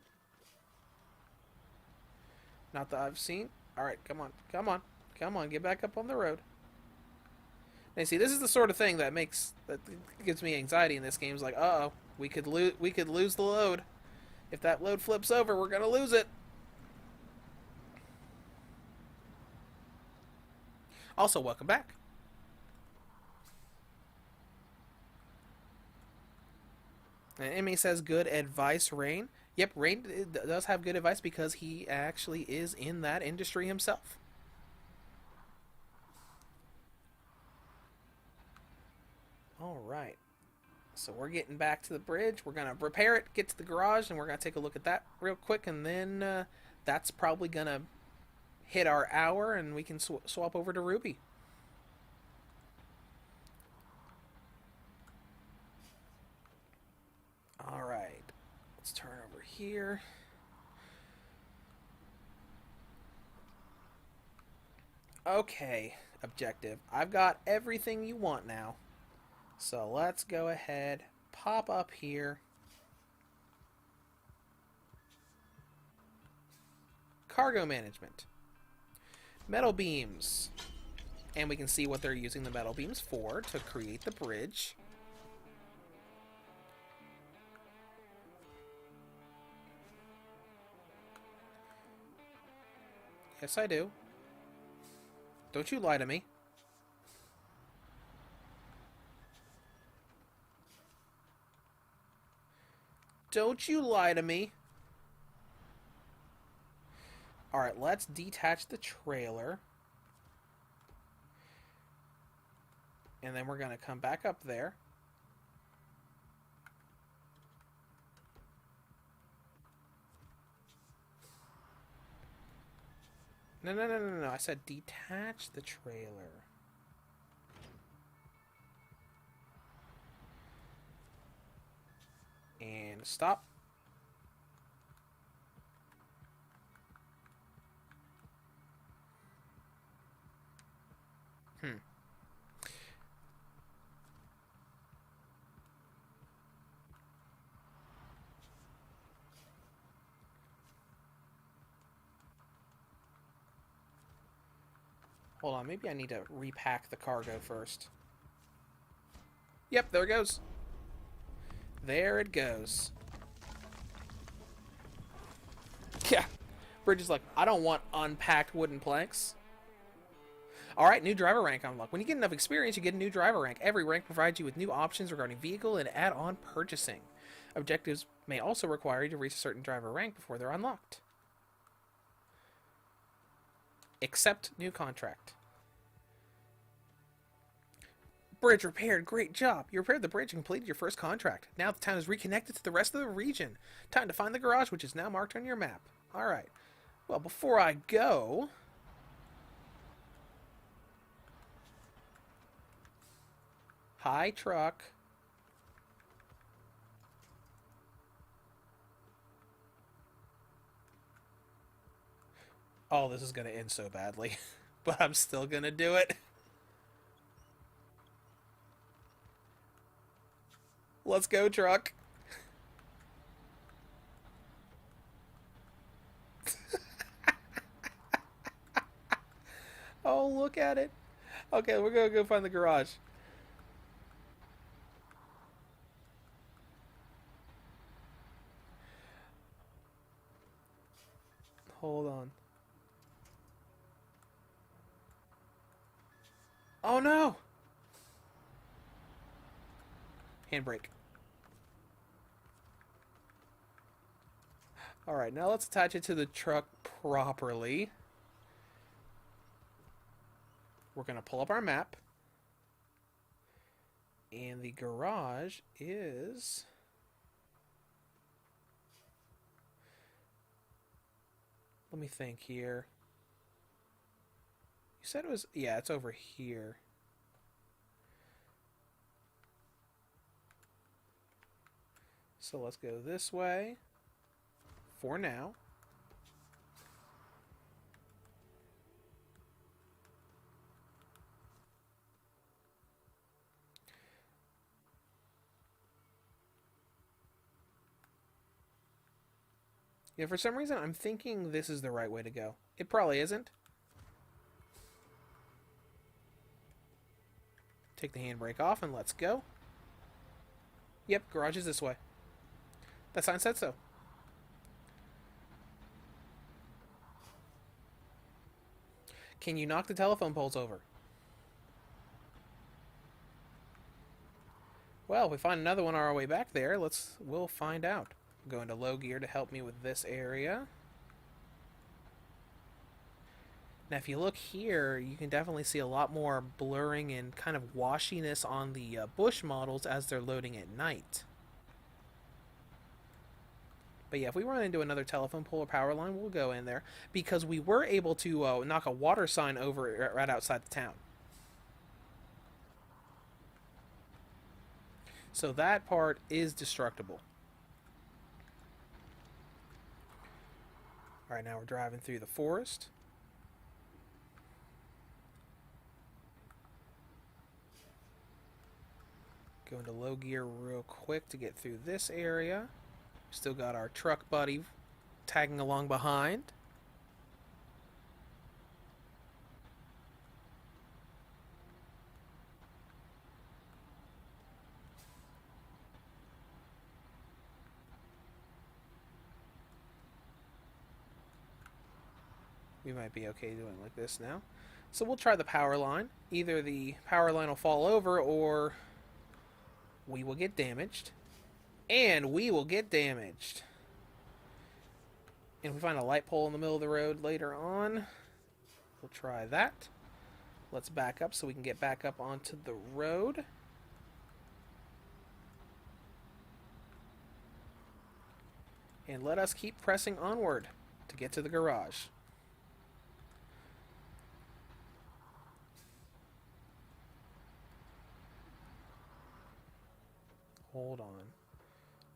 Not that I've seen. Alright, come on. Come on. Come on, get back up on the road. Now see, this is the sort of thing that gives me anxiety in this game. It's like, uh-oh, we could lose the load. If that load flips over, we're gonna lose it. Also, welcome back. And Emmy says, good advice, Rain. Yep, Rain does have good advice because he actually is in that industry himself. Alright. So we're getting back to the bridge. We're going to repair it, get to the garage, and we're going to take a look at that real quick. And then that's probably going to hit our hour, and we can swap over to RWBY. Alright. Let's turn over here. Okay, objective. I've got everything you want now. So let's go ahead, pop up here. Cargo management. Metal beams. And we can see what they're using the metal beams for to create the bridge. Yes, I do. Don't you lie to me. Don't you lie to me. Alright, let's detach the trailer. And then we're going to come back up there. No. I said detach the trailer. And stop. Hold on, maybe I need to repack the cargo first. Yep, there it goes. There it goes. Yeah. Bridge is like, I don't want unpacked wooden planks. Alright, new driver rank unlocked. When you get enough experience, you get a new driver rank. Every rank provides you with new options regarding vehicle and add-on purchasing. Objectives may also require you to reach a certain driver rank before they're unlocked. Accept new contract. Bridge repaired. Great job. You repaired the bridge and completed your first contract. Now the town is reconnected to the rest of the region. Time to find the garage, which is now marked on your map. Alright. Well, before I go... Hi, truck. Oh, this is going to end so badly. But I'm still going to do it. Let's go, truck. Oh, look at it. Okay, we're going to go find the garage. Hold on. Oh, no. Handbrake. Alright, now let's attach it to the truck properly. We're going to pull up our map. And the garage is... Let me think here. You said it was... Yeah, it's over here. So let's go this way. For now. Yeah, for some reason, I'm thinking this is the right way to go. It probably isn't. Take the handbrake off and let's go. Yep, garage is this way. That sign said so. Can you knock the telephone poles over? Well, if we find another one on our way back there, we'll find out. Go into low gear to help me with this area. Now, if you look here, you can definitely see a lot more blurring and kind of washiness on the Bush models as they're loading at night. But yeah, if we run into another telephone pole or power line, we'll go in there. Because we were able to knock a water sign over right outside the town. So that part is destructible. Alright, now we're driving through the forest. Go into low gear real quick to get through this area. Still got our truck buddy tagging along behind. We might be okay doing like this now. So we'll try the power line. Either the power line will fall over or we will get damaged. And we will get damaged. And if we find a light pole in the middle of the road later on, we'll try that. Let's back up so we can get back up onto the road. And let us keep pressing onward to get to the garage. Hold on.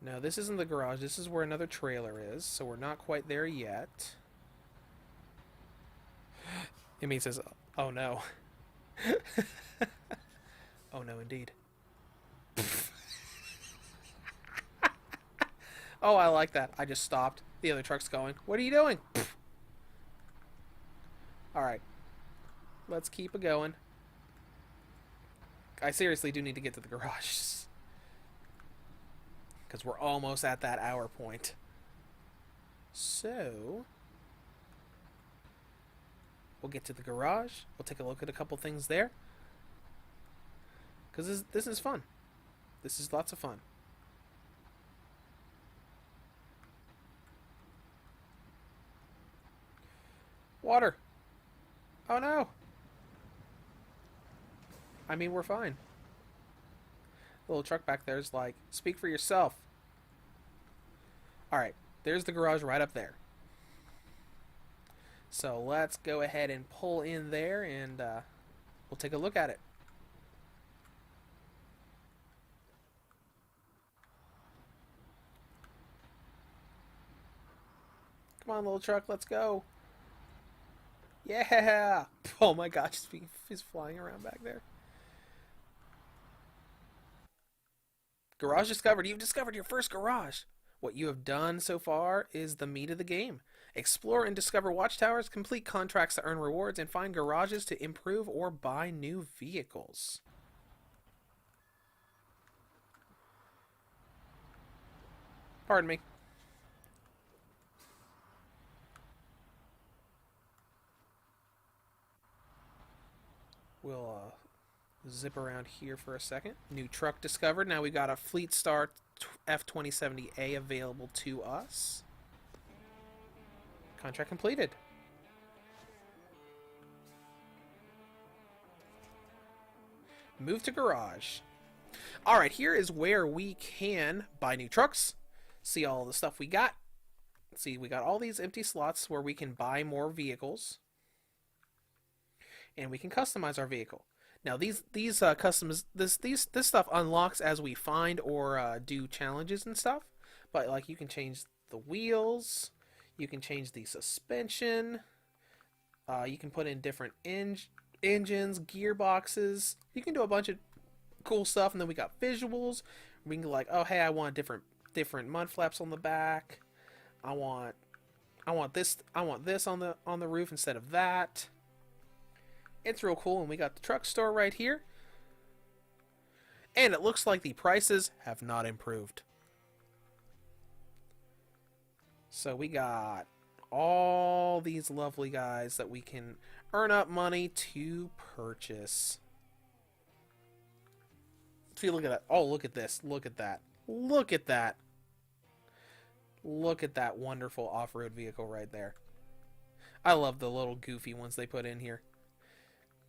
No, this isn't the garage. This is where another trailer is, so we're not quite there yet. It says, oh no. Oh no, indeed. Oh, I like that. I just stopped. The other truck's going. What are you doing? Alright. Let's keep it going. I seriously do need to get to the garage. Because we're almost at that hour point. So, we'll get to the garage. We'll take a look at a couple things there. Because this is fun. This is lots of fun. Water. Oh no. I mean, we're fine. The little truck back there is like, speak for yourself. Alright, there's the garage right up there. So let's go ahead and pull in there and we'll take a look at it. Come on, little truck, let's go. Yeah! Oh my gosh, he's flying around back there. Garage discovered. You've discovered your first garage. What you have done so far is the meat of the game. Explore and discover watchtowers, complete contracts to earn rewards, and find garages to improve or buy new vehicles. Pardon me. We'll zip around here for a second. New truck discovered. Now we got a Fleet Star F2070A available to us. Contract completed. Move to garage. Alright, here is where we can buy new trucks. See all the stuff we got. See, we got all these empty slots where we can buy more vehicles. And we can customize our vehicle. Now these customs this stuff unlocks as we find or do challenges and stuff. But like you can change the wheels, you can change the suspension, you can put in different engines, gearboxes. You can do a bunch of cool stuff, and then we got visuals. We can like, oh hey, I want different mud flaps on the back. I want this on the roof instead of that. It's real cool, and we got the truck store right here. And it looks like the prices have not improved. So we got all these lovely guys that we can earn up money to purchase. See, look at that. Oh, look at this. Look at that. Look at that. Look at that wonderful off-road vehicle right there. I love the little goofy ones they put in here.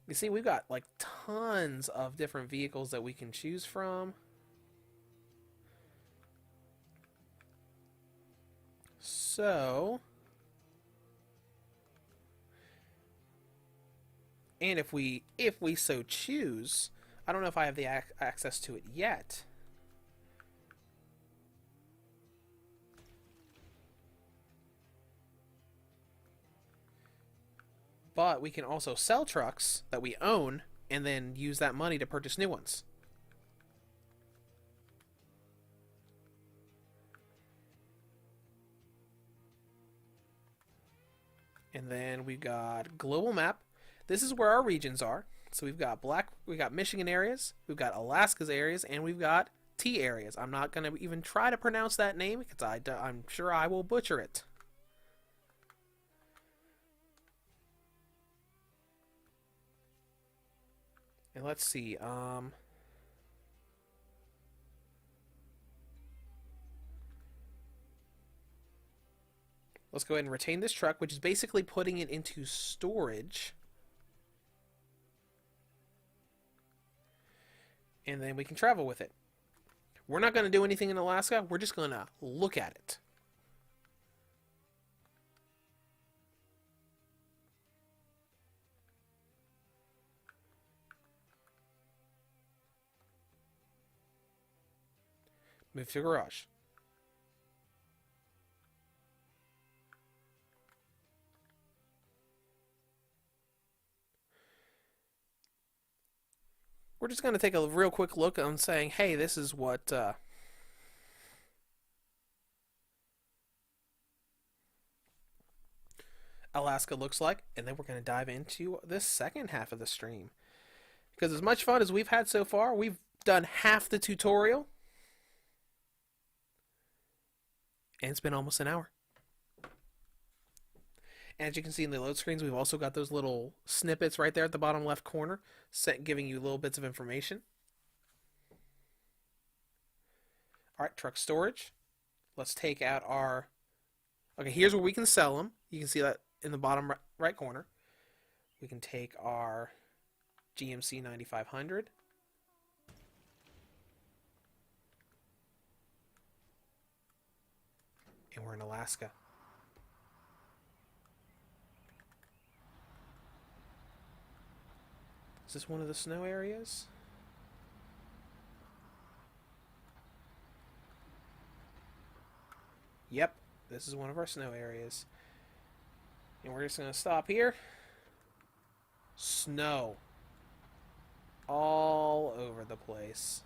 You see, we've got like tons of different vehicles that we can choose from. So, and if we so choose, I don't know if I have the access to it yet. But we can also sell trucks that we own and then use that money to purchase new ones. And then we've got global map. This is where our regions are. So we've got Michigan areas, we've got Alaska's areas, and we've got T areas. I'm not going to even try to pronounce that name because I'm sure I will butcher it. And let's see. Let's go ahead and retain this truck, which is basically putting it into storage. And then we can travel with it. We're not going to do anything in Alaska. We're just going to look at it. Move to garage. We're just going to take a real quick look on saying, hey, this is what Alaska looks like, and then we're going to dive into the second half of the stream. Because as much fun as we've had so far, we've done half the tutorial, and it's been almost an hour. As you can see in the load screens, we've also got those little snippets right there at the bottom left corner, giving you little bits of information. Alright, truck storage. Let's take out our... Okay, here's where we can sell them. You can see that in the bottom right corner. We can take our GMC 9500. And we're in Alaska. Is this one of the snow areas? Yep, this is one of our snow areas. And we're just going to stop here. Snow all over the place.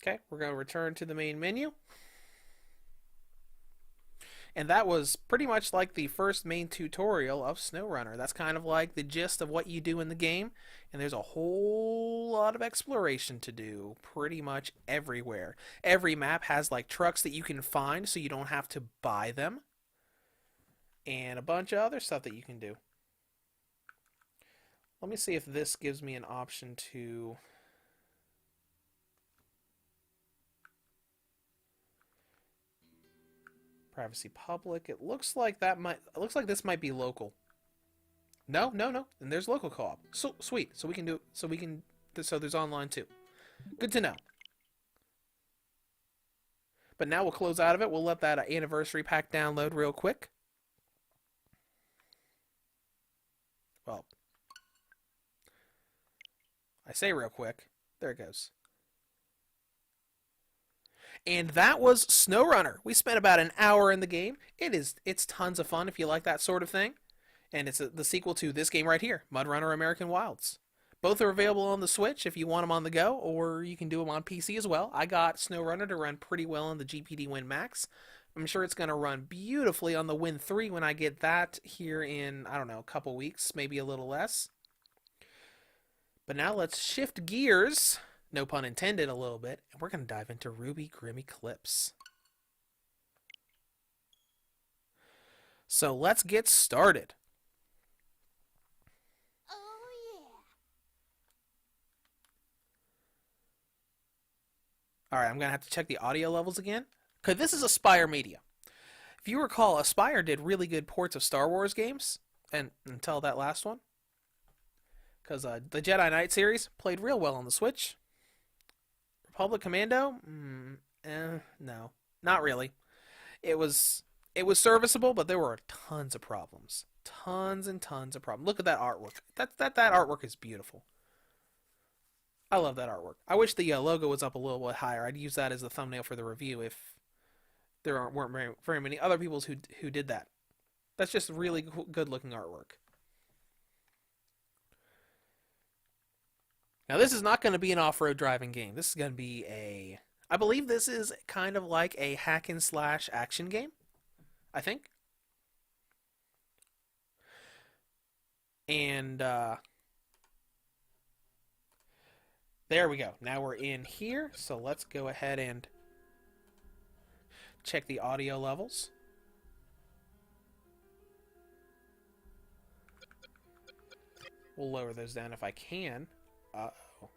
Okay, we're going to return to the main menu. And that was pretty much like the first main tutorial of SnowRunner. That's kind of like the gist of what you do in the game. And there's a whole lot of exploration to do pretty much everywhere. Every map has like trucks that you can find so you don't have to buy them. And a bunch of other stuff that you can do. Let me see if this gives me an option to... Privacy public. It looks like this might be local. No. And there's local co-op. So sweet. So we can do. So there's online too. Good to know. But now we'll close out of it. We'll let that anniversary pack download real quick. Well, I say real quick. There it goes. And that was SnowRunner. We spent about an hour in the game. It's tons of fun if you like that sort of thing. And it's the sequel to this game right here, MudRunner American Wilds. Both are available on the Switch if you want them on the go, or you can do them on PC as well. I got SnowRunner to run pretty well on the GPD Win Max. I'm sure it's going to run beautifully on the Win 3 when I get that here in, I don't know, a couple weeks, maybe a little less. But now let's shift gears, no pun intended, a little bit, and we're going to dive into RWBY Grim Eclipse. So let's get started. Alright, I'm going to have to check the audio levels again. Because this is Aspyr Media. If you recall, Aspyr did really good ports of Star Wars games. And until that last one. Because the Jedi Knight series played real well on the Switch. Republic Commando? No. Not really. It was serviceable, but there were tons of problems. Tons and tons of problems. Look at that artwork. That artwork is beautiful. I love that artwork. I wish the logo was up a little bit higher. I'd use that as the thumbnail for the review if there weren't very many other people who did that. That's just really good looking artwork. Now this is not going to be an off-road driving game. This is going to be I believe this is kind of like a hack and slash action game. I think. And there we go. Now we're in here, so let's go ahead and check the audio levels. We'll lower those down if I can. Uh-oh.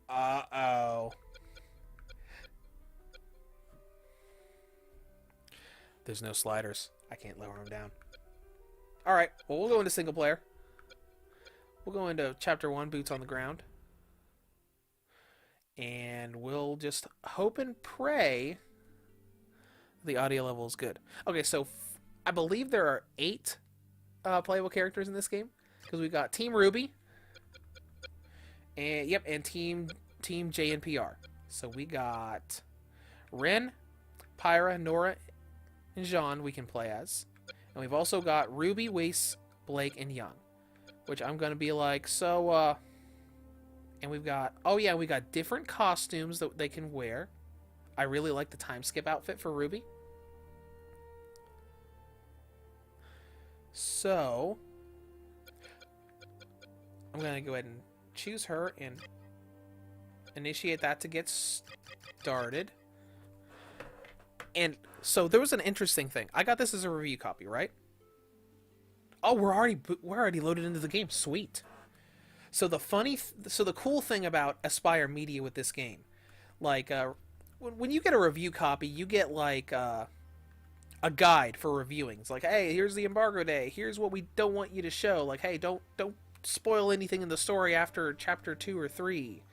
Uh-oh. There's no sliders. I can't lower them down. Alright, well, we'll go into single player. We'll go into Chapter 1, Boots on the Ground. And we'll just hope and pray the audio level is good. Okay, so I believe there are 8 playable characters in this game. Because we've got Team RWBY. And Team JNPR. So we got Ren, Pyra, Nora, and Jean we can play as. And we've also got RWBY, Wace, Blake, and Young. Which I'm going to be like, so, and we've got, oh yeah, we got different costumes that they can wear. I really like the time skip outfit for RWBY. So, I'm going to go ahead and choose her and initiate that to get started. And so there was an interesting thing. I got this as a review copy, right? Oh, we're already loaded into the game. Sweet. So the cool thing about Aspyr Media with this game, like when you get a review copy, you get like a guide for reviewing. It's like, hey, here's the embargo day. Here's what we don't want you to show. Like, hey, don't spoil anything in the story after chapter 2 or 3.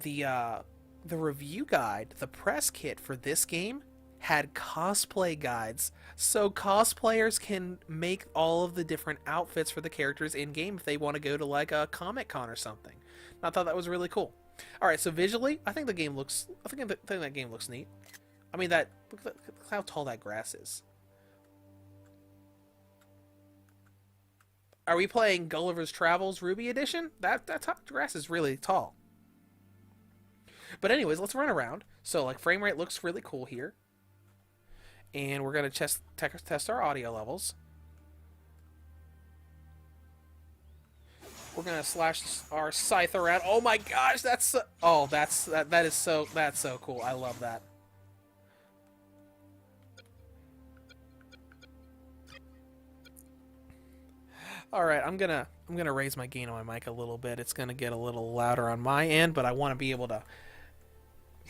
The review guide, the press kit for this game, had cosplay guides, so cosplayers can make all of the different outfits for the characters in game if they want to go to like a Comic Con or something. And I thought that was really cool. All right, so visually, I think that game looks neat. I mean, that look how tall that grass is. Are we playing Gulliver's Travels RWBY Edition? That grass is really tall. But anyways, let's run around. So like frame rate looks really cool here. And we're going to test our audio levels. We're going to slash our scythe around. Oh my gosh, that's so cool. I love that. All right, I'm gonna raise my gain on my mic a little bit. It's gonna get a little louder on my end, but I want to be able to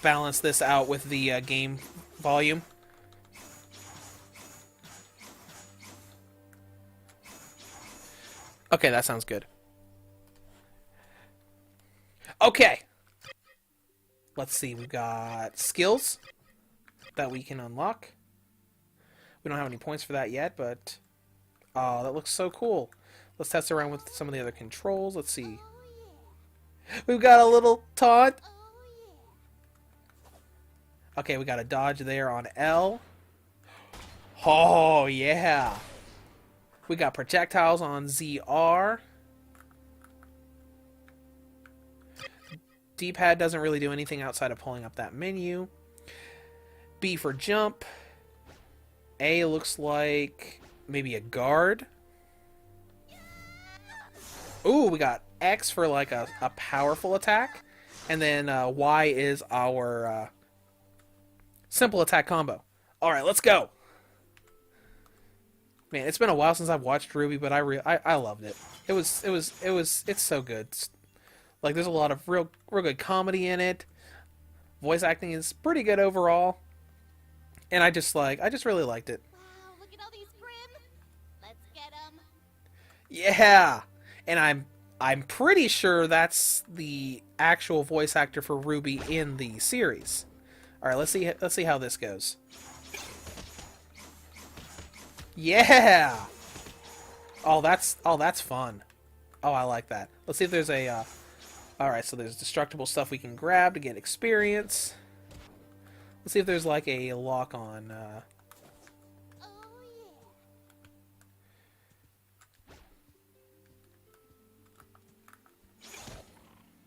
balance this out with the game volume. Okay, that sounds good. Okay. Let's see, we've got skills that we can unlock. We don't have any points for that yet, but oh, that looks so cool. Let's test around with some of the other controls. Let's see. We've got a little taunt. Okay, we got a dodge there on L. Oh, yeah. We got projectiles on ZR. D-pad doesn't really do anything outside of pulling up that menu. B for jump. A looks like maybe a guard. Ooh, we got X for like a powerful attack. And then Y is our simple attack combo. Alright, let's go. Man, it's been a while since I've watched RWBY, but I loved it. It's so good. Like, there's a lot of real good comedy in it. Voice acting is pretty good overall. And I just really liked it. Wow, look at all these Grim. Let's get them. Yeah. And I'm pretty sure that's the actual voice actor for RWBY in the series. All right, let's see how this goes. Yeah. Oh, that's fun. Oh, I like that. Let's see if there's a all right, so there's destructible stuff we can grab to get experience. Let's see if there's like a lock on Oh,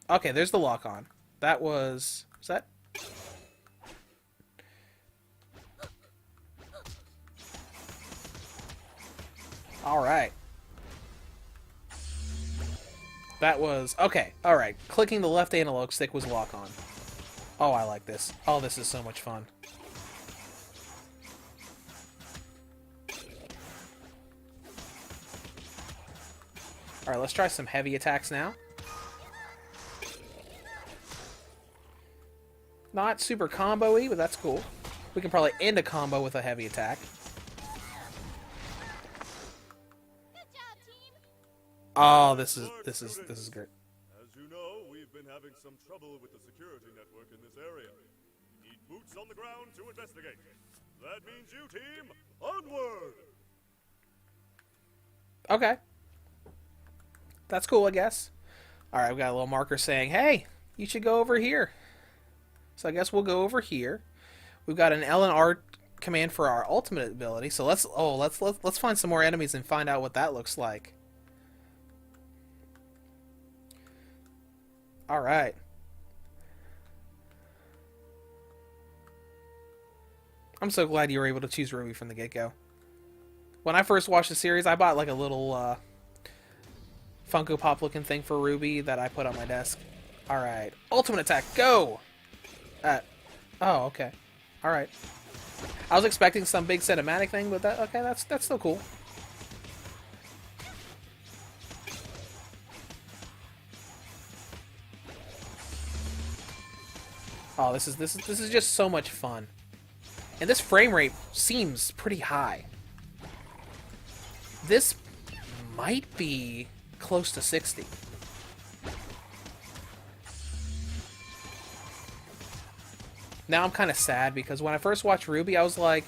yeah. Okay, there's the lock on. That was that? All right. That was okay. All right. Clicking the left analog stick was lock on. Oh, I like this. Oh, this is so much fun. All right, let's try some heavy attacks now. Not super combo-y, but that's cool. We can probably end a combo with a heavy attack. Good job, team. Oh, this is great. As you know, we've been having some trouble with the security network in this area. We need boots on the ground to investigate. That means you, team, onward! Okay. That's cool, I guess. Alright, we got a little marker saying, hey, you should go over here. So I guess we'll go over here. We've got an L and R command for our ultimate ability. So let's find some more enemies and find out what that looks like. Alright. I'm so glad you were able to choose RWBY from the get-go. When I first watched the series, I bought like a little Funko Pop looking thing for RWBY that I put on my desk. Alright. Ultimate attack, go! Oh, okay. Alright. I was expecting some big cinematic thing, but that's still cool. Oh, this is just so much fun. And this frame rate seems pretty high. This might be close to 60. Now I'm kind of sad because when I first watched RWBY, I was like,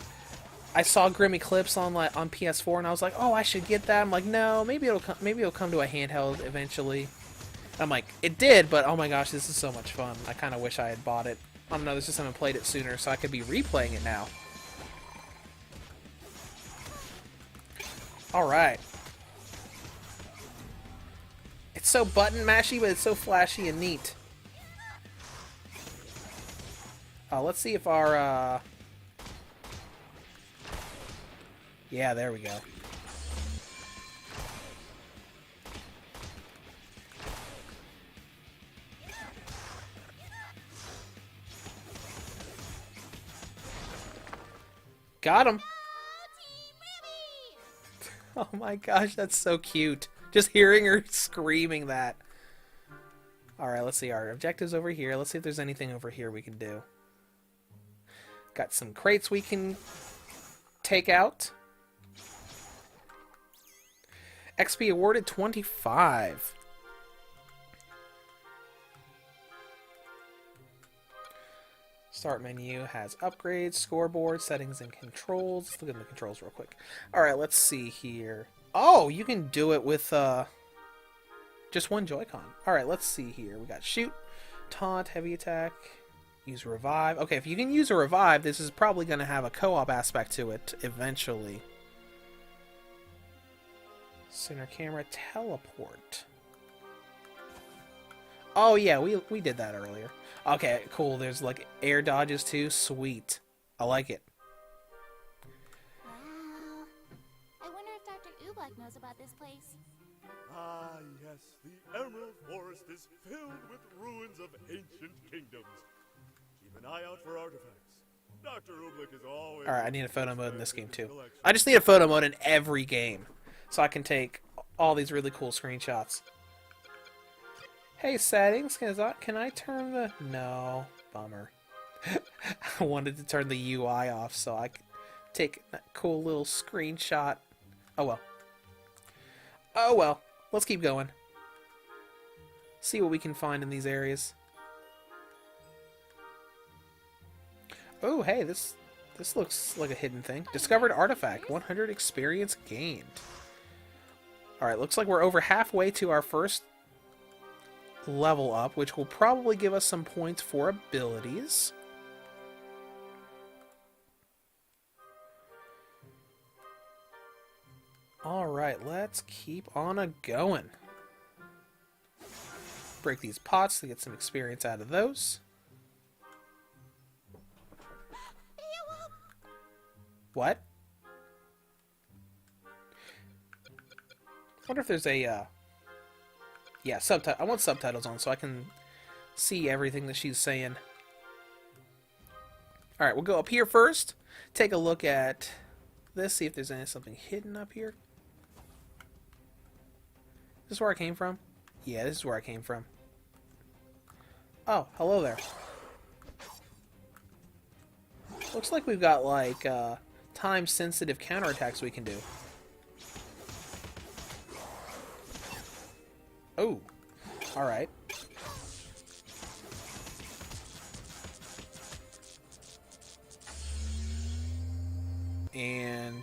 I saw Grim Eclipse on PS4, and I was like, oh, I should get that. I'm like, no, maybe it'll come to a handheld eventually. And I'm like, it did, but oh my gosh, this is so much fun. I kind of wish I had bought it I don't know, this just haven't played it sooner, so I could be replaying it now. Alright. It's so button mashy, but it's so flashy and neat. Let's see if our, yeah, there we go. Got him! Oh my gosh, that's so cute. Just hearing her screaming that. Alright, let's see our objectives over here. Let's see if there's anything over here we can do. Got some crates we can take out. XP awarded 25. Start menu has upgrades, scoreboard, settings, and controls. Let's look at the controls real quick. Alright, let's see here. Oh, you can do it with just one Joy-Con. Alright, let's see here. We got shoot, taunt, heavy attack, use revive. Okay, if you can use a revive, this is probably going to have a co-op aspect to it eventually. Center camera, teleport. Oh yeah, we did that earlier. Okay, cool. There's like air dodges too. Sweet. I like it. Wow. I wonder if Dr. Oobleck knows about this place. Ah, yes, the Emerald Forest is filled with ruins of ancient kingdoms. Keep an eye out for artifacts. Dr. Oobleck is always... Alright, I need a photo mode in this game too. I just need a photo mode in every game, so I can take all these really cool screenshots. Hey, settings, can I turn the... No. Bummer. I wanted to turn the UI off so I could take that cool little screenshot. Oh well. Oh well. Let's keep going. See what we can find in these areas. Oh, hey, this looks like a hidden thing. Discovered artifact. 100 experience gained. Alright, looks like we're over halfway to our first level up, which will probably give us some points for abilities. Alright, let's keep on going. Break these pots to get some experience out of those. What? I wonder if there's a, yeah, subtitle. I want subtitles on so I can see everything that she's saying. Alright, we'll go up here first. Take a look at this, see if there's something hidden up here. Is this where I came from? Yeah, this is where I came from. Oh, hello there. Looks like we've got, like, time-sensitive counterattacks we can do. Oh, alright. And...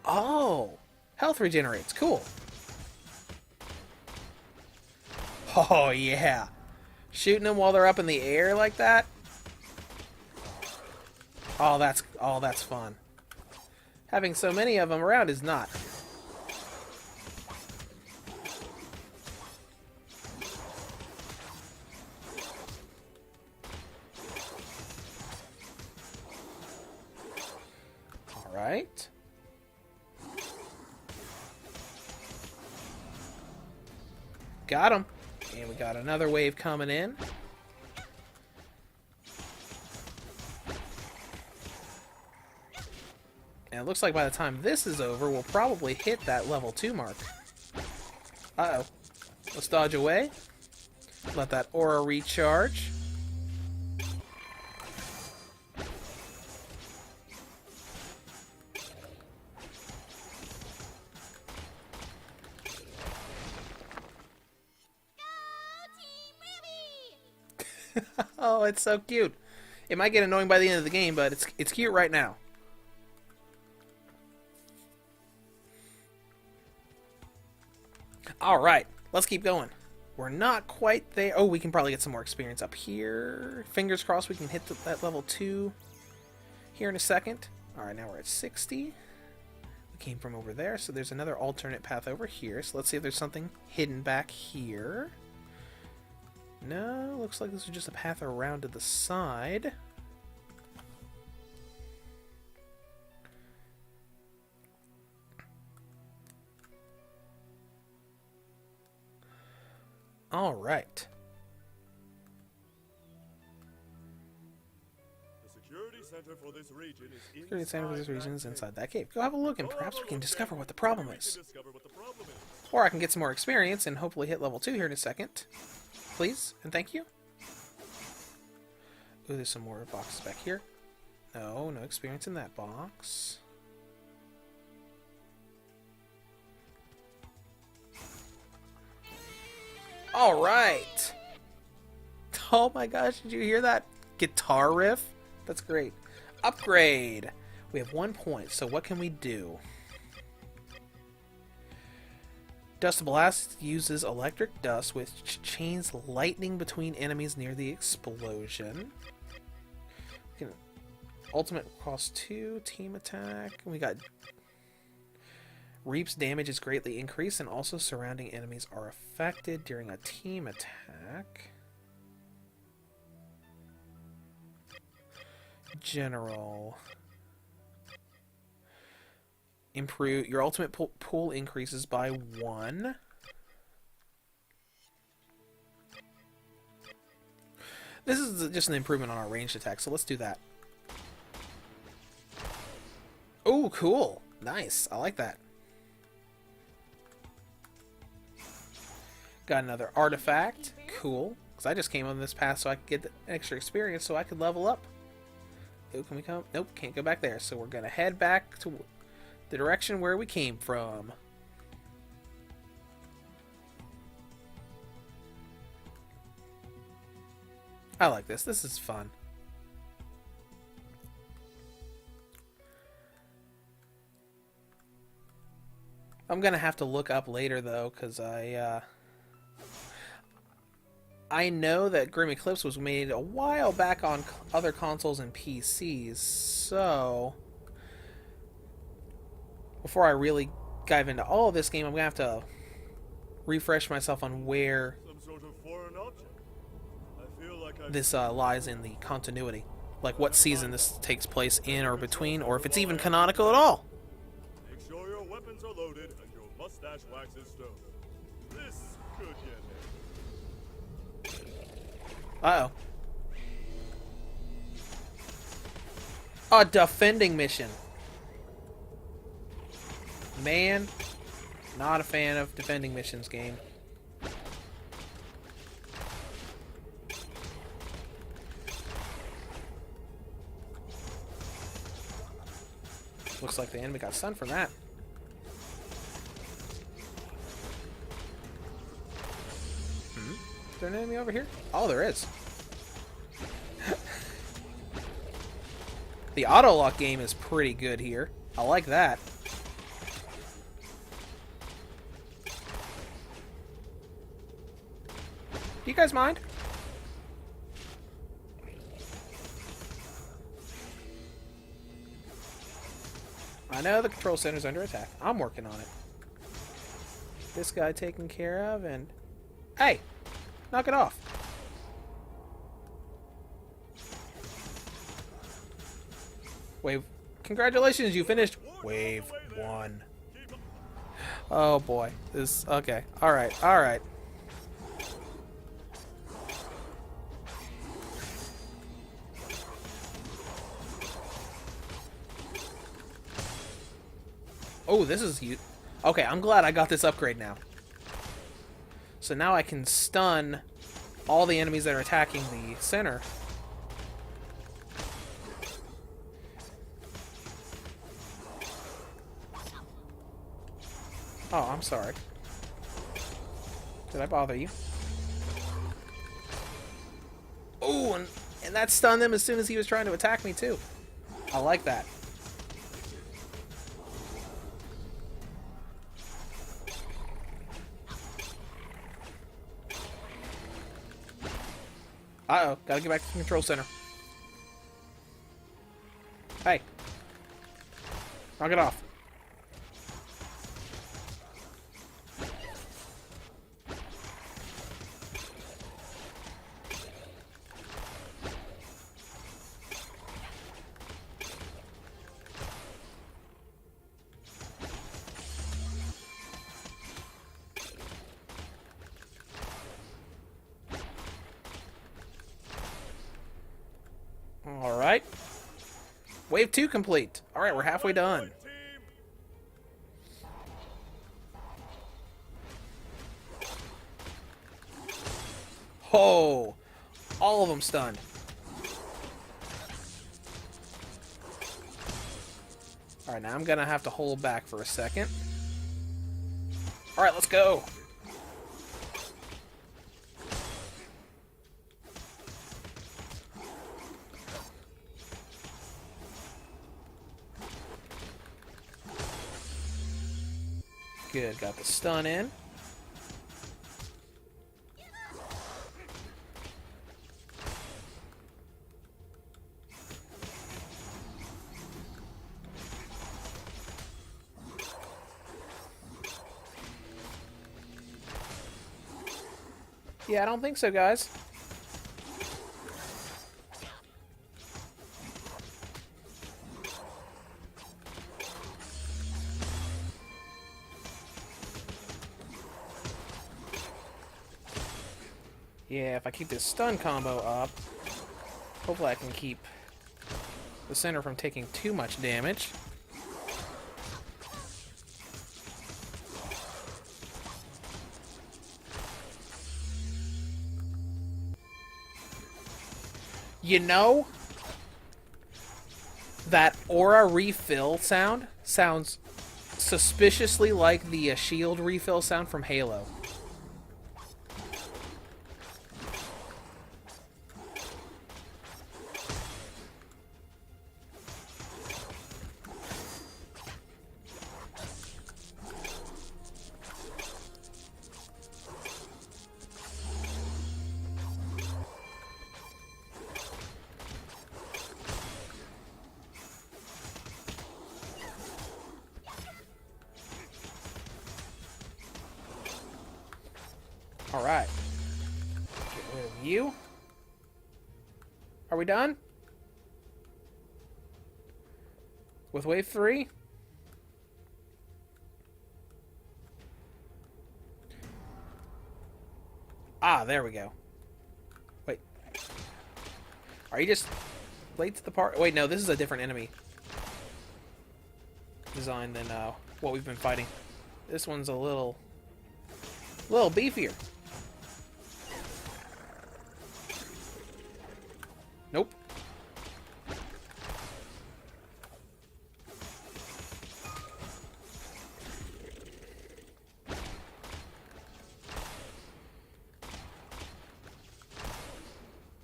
oh! Health regenerates. Cool. Oh, yeah. Shooting them while they're up in the air like that? Oh, that's fun. Having so many of them around is not. Alright. Got him. And we got another wave coming in. And it looks like by the time this is over, we'll probably hit that level 2 mark. Uh-oh. Let's dodge away. Let that aura recharge. Oh, it's so cute. It might get annoying by the end of the game, but it's cute right now. Alright, let's keep going. We're not quite there. Oh, we can probably get some more experience up here. Fingers crossed we can hit that level 2 here in a second. Alright, now we're at 60. We came from over there, so there's another alternate path over here. So let's see if there's something hidden back here. No, looks like this is just a path around to the side. Alright. The security center for this region is inside that cave. Go have a look and perhaps we can discover what the problem is. Discover what the problem is. Or I can get some more experience and hopefully hit level 2 here in a second. Please, and thank you. Ooh, there's some more boxes back here. No experience in that box. Alright! Oh my gosh, did you hear that guitar riff? That's great. Upgrade! We have 1 point, so what can we do? Dust Blast uses electric dust, which chains lightning between enemies near the explosion. We can ultimate cost 2, team attack. We got Reap's damage is greatly increased, and also surrounding enemies are affected during a team attack. General. Improve your ultimate pool increases by 1. This is just an improvement on our ranged attack, so let's do that. Oh, cool. Nice. I like that. Got another artifact. Cool. Because I just came on this path so I could get the extra experience so I could level up. Oh, can we come? Nope, can't go back there. So we're going to head back to the direction where we came from. I like this. This is fun. I'm going to have to look up later, though, because I know that Grim Eclipse was made a while back on other consoles and PCs, so before I really dive into all of this game, I'm going to have to refresh myself on where Some sort of foreign object. I feel like this lies in the continuity. Like what season this takes place in or between, or if it's even canonical at all. Make sure your weapons are loaded and your mustache wax is stoned. This could get Uh-oh. A defending mission. Man, not a fan of defending missions, game. Looks like the enemy got stunned from that. Is there an enemy over here? Oh, there is. The auto-lock game is pretty good here. I like that. Do you guys mind? I know the control center's under attack. I'm working on it. This guy taken care of, and... Hey! Knock it off. Wave. Congratulations, you finished Wave 1. Oh boy. This... Okay. Alright, alright. Oh, this is... Okay, I'm glad I got this upgrade now. So now I can stun all the enemies that are attacking the center. Oh, I'm sorry. Did I bother you? Oh, and that stunned him as soon as he was trying to attack me too. I like that. Uh-oh. Gotta get back to the control center. Hey. Knock it off. Alright. Wave 2 complete. Alright, we're halfway done. Oh! All of them stunned. Alright, now I'm gonna have to hold back for a second. Alright, let's go! Good, got the stun in. Yeah, I don't think so, guys. Yeah, if I keep this stun combo up, hopefully I can keep the center from taking too much damage. You know, that aura refill sound sounds suspiciously like the shield refill sound from Halo. Alright. Get rid of you. Are we done? With wave 3? Ah, there we go. Wait. Are you just late to the part? Wait, no, this is a different enemy design than what we've been fighting. This one's a little beefier. Nope.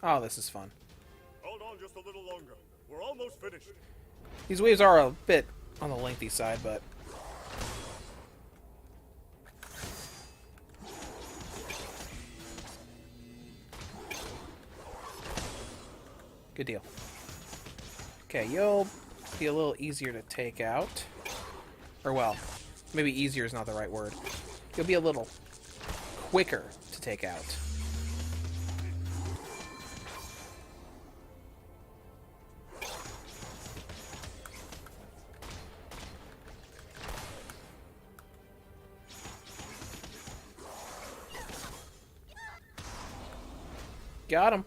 Oh, this is fun. Hold on just a little longer. We're almost finished. These waves are a bit on the lengthy side, but good deal. Okay, you'll be a little easier to take out. Or, well, maybe easier is not the right word. You'll be a little quicker to take out. Got him.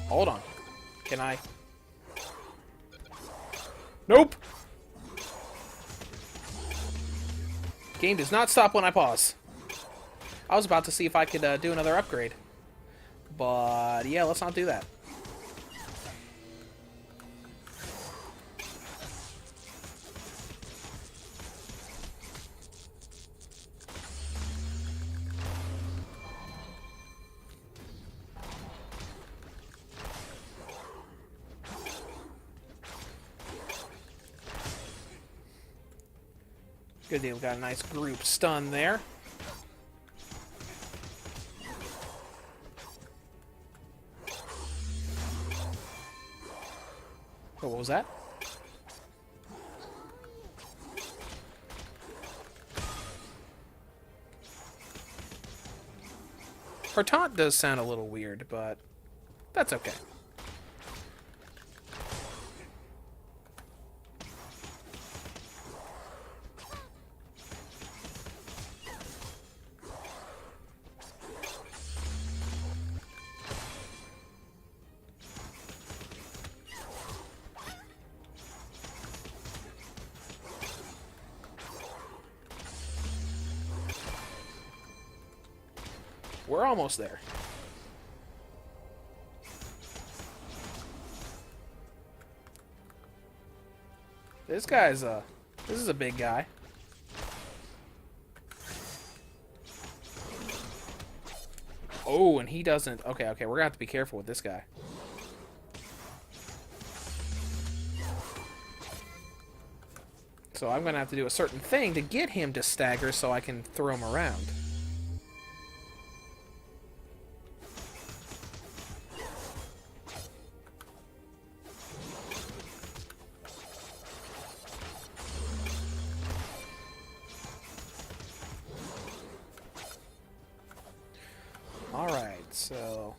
Hold on. Can I? Nope! Game does not stop when I pause. I was about to see if I could do another upgrade. But, yeah, let's not do that. Good deal. Got a nice group stun there. Oh, what was that? Her taunt does sound a little weird, but that's okay. We're almost there. This guy's this is a big guy. Oh, and he doesn't. Okay, we're gonna have to be careful with this guy. So I'm gonna have to do a certain thing to get him to stagger so I can throw him around. Alright, so...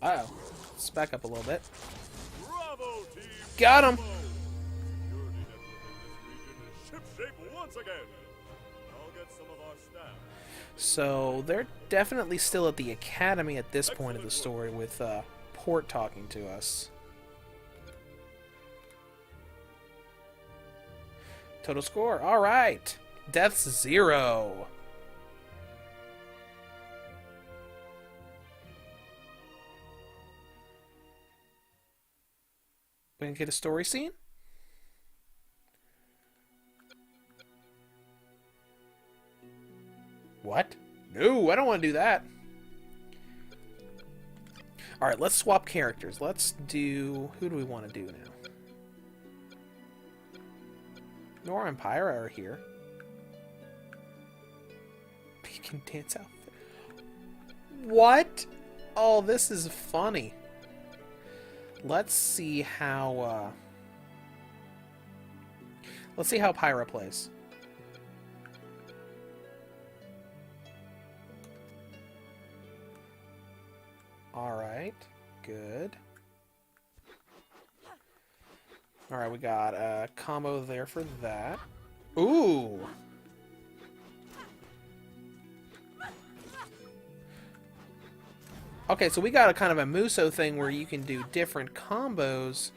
Uh-oh. Let's back up a little bit. Bravo, team! Got him! Bravo! Security network in this region is shipshape once again. I'll get some of our staff. So, they're definitely still at the academy at this point of the story with Port talking to us. Total score, alright! Deaths 0. We can get a story scene? What? No, I don't want to do that. Alright, let's swap characters. Let's do... Who do we want to do now? Nora and Pyra are here. Pekin dance outfit. What? Oh, this is funny. Let's see how, let's see how Pyra plays. Alright, good. Alright, we got a combo there for that. Ooh! Okay, so we got a kind of a Muso thing where you can do different combos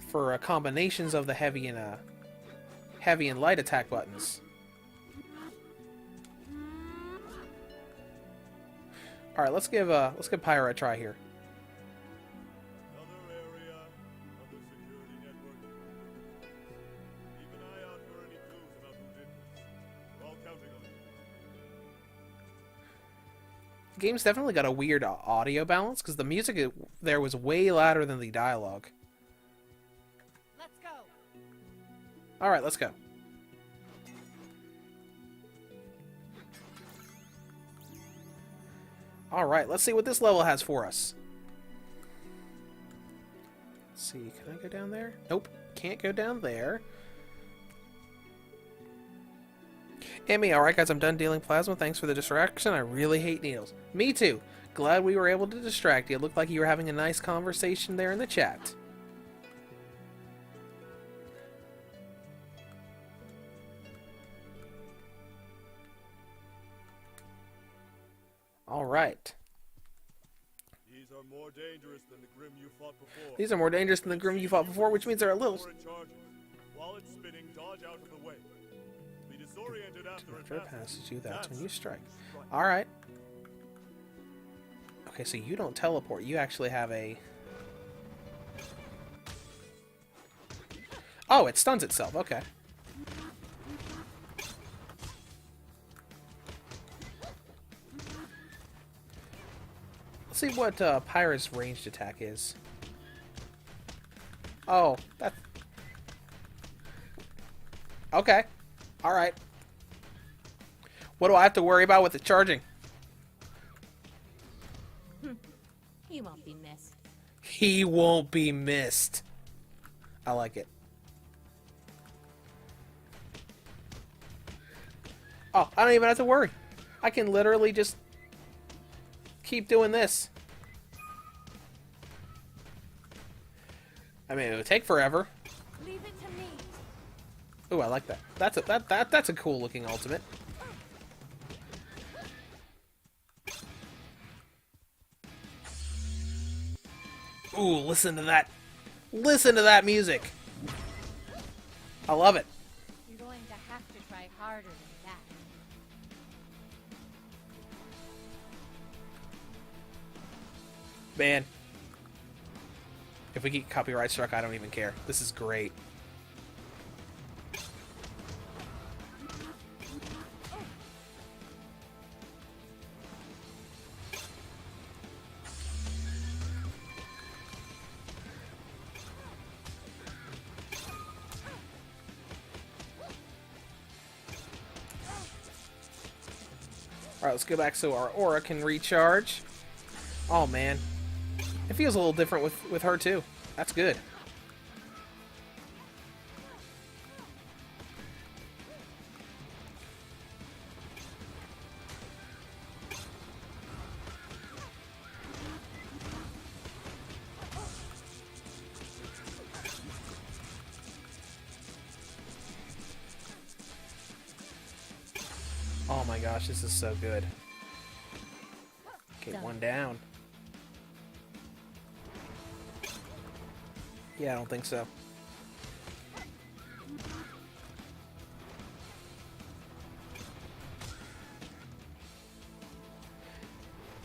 for combinations of the heavy and light attack buttons. All right, let's give Pyra a try here. Another area, another security network. Keep an eye out for any clues about who did this. We're all counting on you. The game's definitely got a weird audio balance because the music there was way louder than the dialogue. Let's go. All right, let's go. All right, let's see what this level has for us. Let's see, can I go down there? Nope, can't go down there. Emmy, alright guys, I'm done dealing plasma. Thanks for the distraction. I really hate needles. Me too. Glad we were able to distract you. It looked like you were having a nice conversation there in the chat. Alright. These are more dangerous than the Grim you fought before. These are more dangerous than the Grim you fought before, which means they're a little... While it's spinning, dodge out of the way. Be disoriented after it After it passes you, that's when you strike. Alright. Okay, so you don't teleport. You actually have a... Oh, it stuns itself. Okay. Let's see what Pyra's ranged attack is. Oh, that. Okay. Alright. What do I have to worry about with the charging? You won't be missed. He won't be missed. I like it. Oh, I don't even have to worry. I can literally just keep doing this. I mean, it would take forever. Leave it to me. Ooh, I like that. That's a cool looking ultimate. Ooh, listen to that. Listen to that music. I love it. You're going to have to try harder than that. Man. If we get copyright struck, I don't even care. This is great. Alright, let's go back so our aura can recharge. Oh, man. It feels a little different with her, too. That's good. Oh my gosh, this is so good. Okay, one down. Yeah, I don't think so.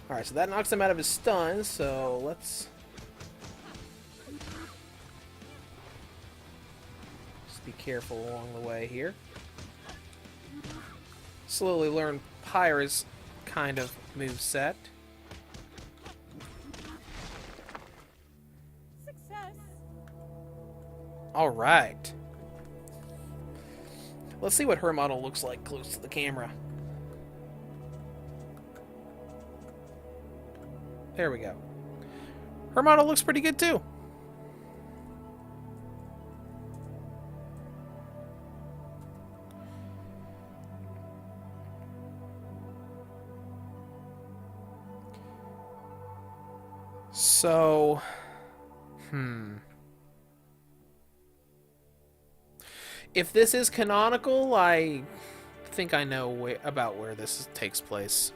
Alright, so that knocks him out of his stun, so let's just be careful along the way here. Slowly learn Pyra's kind of moveset. Success. Alright. Let's see what her model looks like close to the camera. There we go. Her model looks pretty good too. So, if this is canonical, I think I know about where this takes place.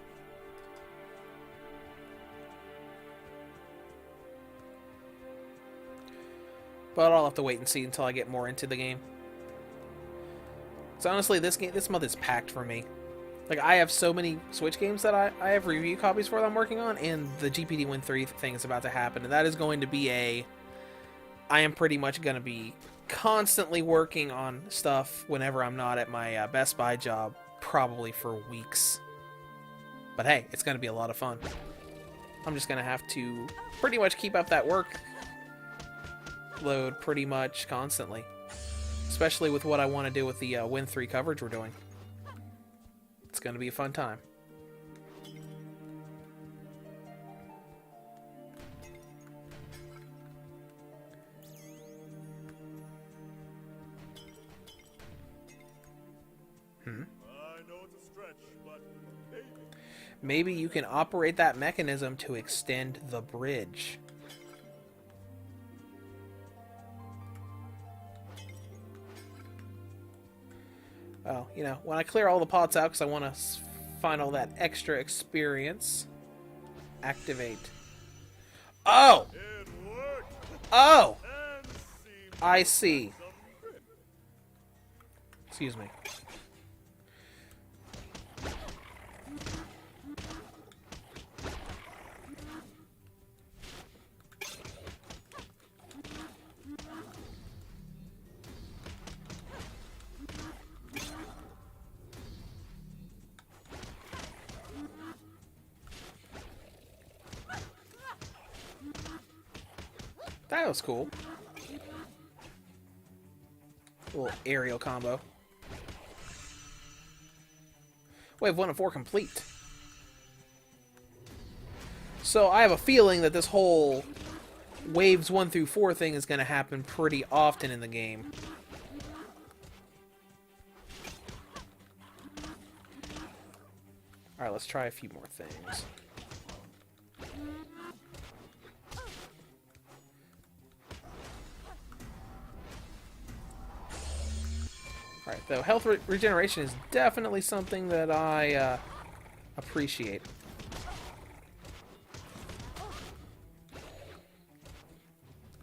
But I'll have to wait and see until I get more into the game. So honestly, this month is packed for me. Like, I have so many Switch games that I have review copies for that I'm working on, and the GPD Win 3 thing is about to happen, and that is going to be I am pretty much going to be constantly working on stuff whenever I'm not at my Best Buy job, probably for weeks. But hey, it's going to be a lot of fun. I'm just going to have to pretty much keep up that work load pretty much constantly. Especially with what I want to do with the Win 3 coverage we're doing. It's going to be a fun time. I know it's a stretch, but maybe you can operate that mechanism to extend the bridge. Well, you know, when I clear all the pots out, because I want to find all that extra experience. Activate. Oh! it worked. Oh! And seems I see. some grit. Excuse me. That was cool. Little aerial combo. Wave 1 of 4 complete. So I have a feeling that this whole waves 1 through 4 thing is going to happen pretty often in the game. Alright, let's try a few more things. Alright, though health regeneration is definitely something that I appreciate.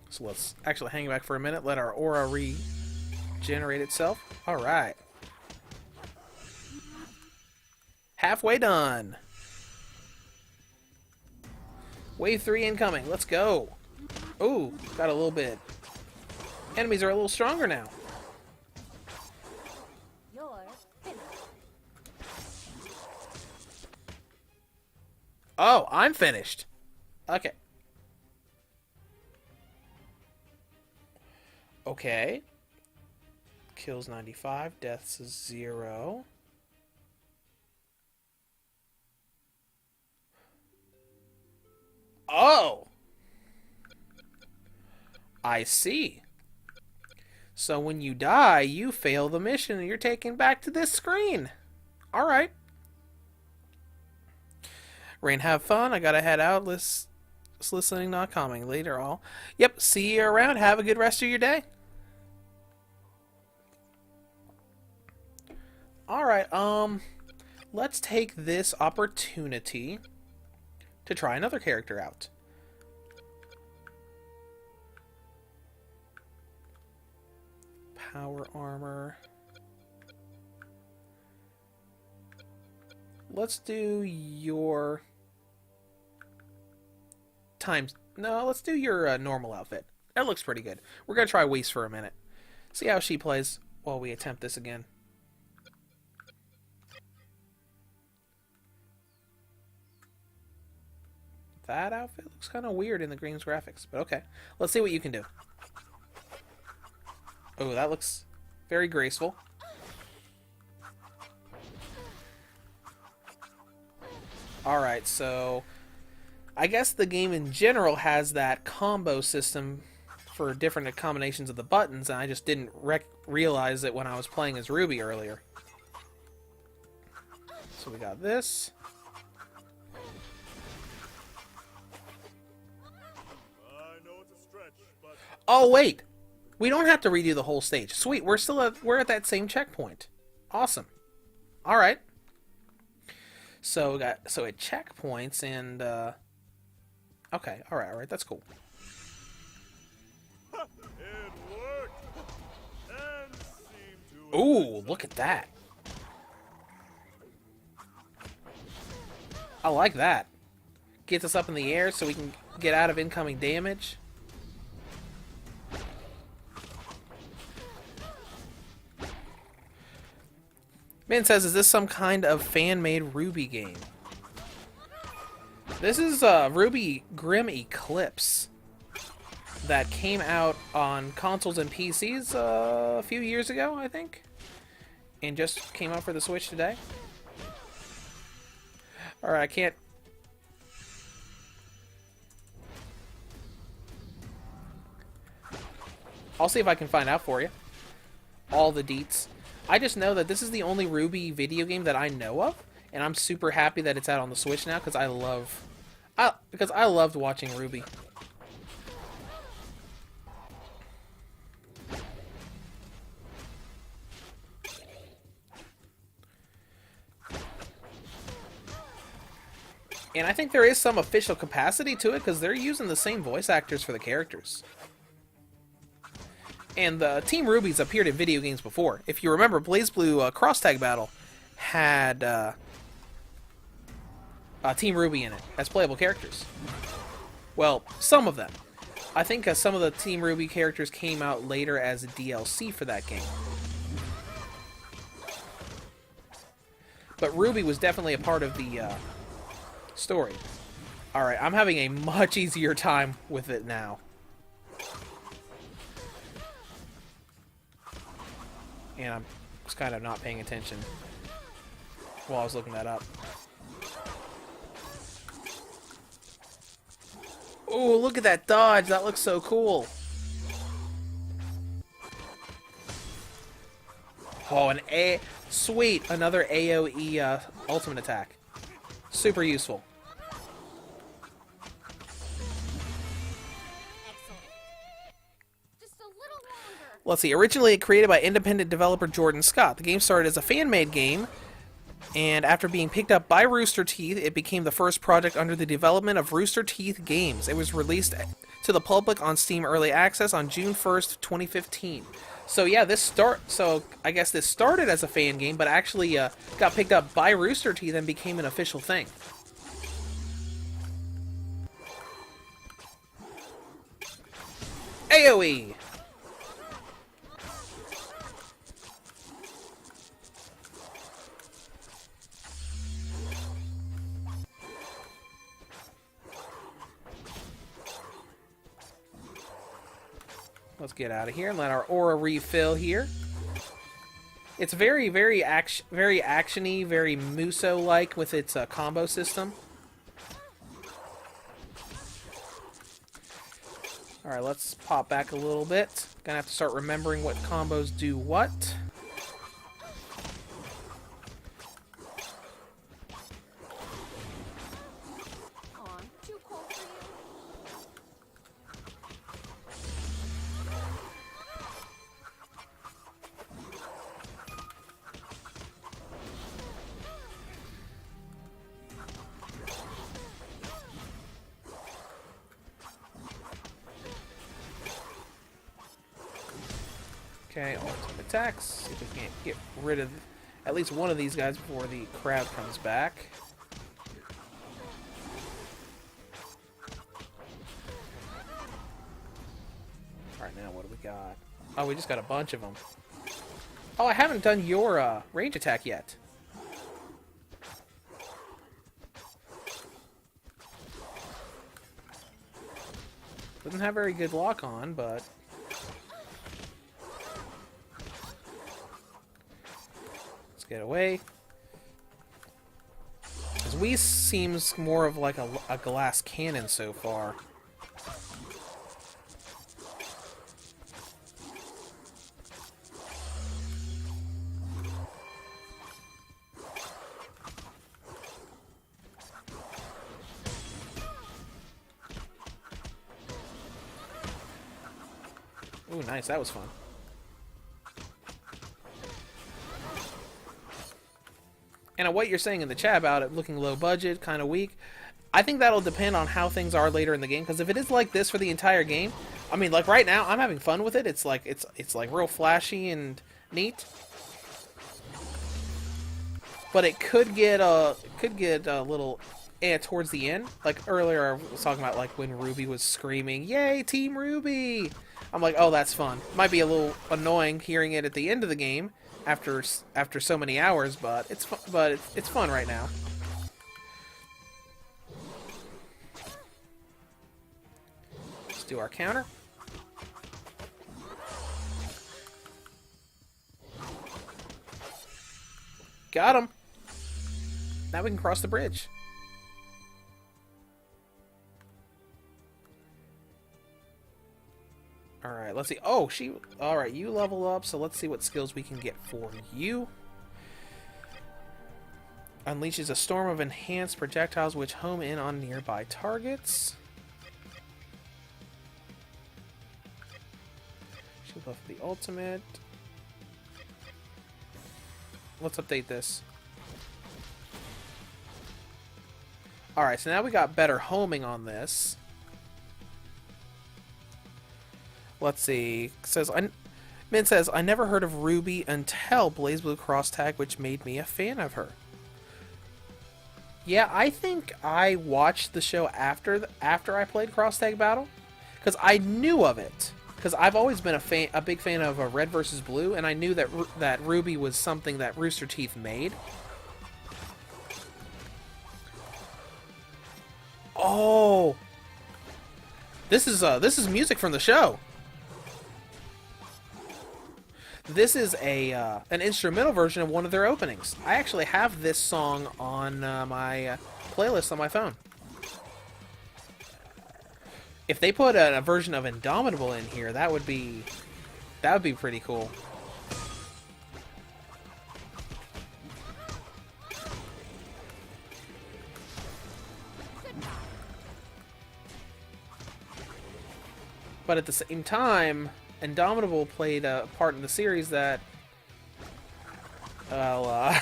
So let's actually hang back for a minute, let our aura regenerate itself. Alright. Halfway done. Wave 3 incoming. Let's go. Ooh, got a little bit. Enemies are a little stronger now. Oh, I'm finished. Okay. Okay. Kills 95, deaths 0. Oh! I see. So when you die, you fail the mission and you're taken back to this screen. Alright. Rain, have fun. I gotta head out. Listening, not commenting. Later, all. Yep, see you around. Have a good rest of your day. Alright, let's take this opportunity to try another character out. Power armor. Let's do your times. No, let's do your normal outfit. That looks pretty good. We're gonna try Weiss for a minute. See how she plays while we attempt this again. That outfit looks kind of weird in the green's graphics, but okay. Let's see what you can do. Oh, that looks very graceful. Alright, so I guess the game in general has that combo system for different combinations of the buttons, and I just didn't realize it when I was playing as RWBY earlier. So we got this. Oh, wait! We don't have to redo the whole stage. Sweet, we're at that same checkpoint. Awesome. Alright. So we got it checkpoints and okay, alright, that's cool. Ooh, look at that. I like that. Gets us up in the air so we can get out of incoming damage. Man says, is this some kind of fan-made RWBY game? This is RWBY Grim Eclipse that came out on consoles and PCs a few years ago, I think, and just came out for the Switch today. Alright, I can't... I'll see if I can find out for you. All the deets. I just know that this is the only RWBY video game that I know of, and I'm super happy that it's out on the Switch now because I loved watching RWBY. And I think there is some official capacity to it because they're using the same voice actors for the characters. And Team RWBY's appeared in video games before. If you remember, BlazBlue Cross Tag Battle had Team RWBY in it as playable characters. Well, some of them. I think some of the Team RWBY characters came out later as a DLC for that game. But RWBY was definitely a part of the story. Alright, I'm having a much easier time with it now. And I was kind of not paying attention while I was looking that up. Oh, look at that dodge. That looks so cool. Oh, sweet. Another AoE ultimate attack. Super useful. Excellent. Just a little longer. Let's see. Originally created by independent developer Jordan Scott, the game started as a fan-made game, and after being picked up by Rooster Teeth, it became the first project under the development of Rooster Teeth Games. It was released to the public on Steam Early Access on June 1st, 2015. So yeah, so I guess this started as a fan game, but actually got picked up by Rooster Teeth and became an official thing. AoE! Let's get out of here and let our aura refill here. It's very actiony, very Muso-like with its combo system. Alright, let's pop back a little bit. Gonna have to start remembering what combos do what. Aw, too cold for you. Okay, ultimate attacks. See if we can't get rid of at least one of these guys before the crowd comes back. Alright, now what do we got? Oh, we just got a bunch of them. Oh, I haven't done your range attack yet. Doesn't have very good lock on, but... get away. Because Whis seems more of like a glass cannon so far. Ooh, nice. That was fun. And what you're saying in the chat about it looking low budget, kind of weak, I think that'll depend on how things are later in the game. Because if it is like this for the entire game, I mean, like right now, I'm having fun with it. It's like like real flashy and neat. But it could get a little towards the end. Like earlier, I was talking about like when RWBY was screaming, "Yay, Team RWBY!" I'm like, oh, that's fun. Might be a little annoying hearing it at the end of the game. After so many hours, but it's fun right now. Let's do our counter. Got him. Now we can cross the bridge. Alright, let's see. Oh, alright, you level up, so let's see what skills we can get for you. Unleashes a storm of enhanced projectiles which home in on nearby targets. Shield buff the ultimate. Let's update this. Alright, so now we got better homing on this. Let's see. Min says, I never heard of RWBY until BlazBlue Cross Tag, which made me a fan of her. Yeah, I think I watched the show after I played Cross Tag Battle, because I knew of it. Because I've always been a big fan of Red vs. Blue, and I knew that RWBY was something that Rooster Teeth made. Oh, this is music from the show. This is a an instrumental version of one of their openings. I actually have this song on my playlist on my phone. If they put a version of Indomitable in here, that would be pretty cool. But at the same time, Indomitable played a part in the series that, well,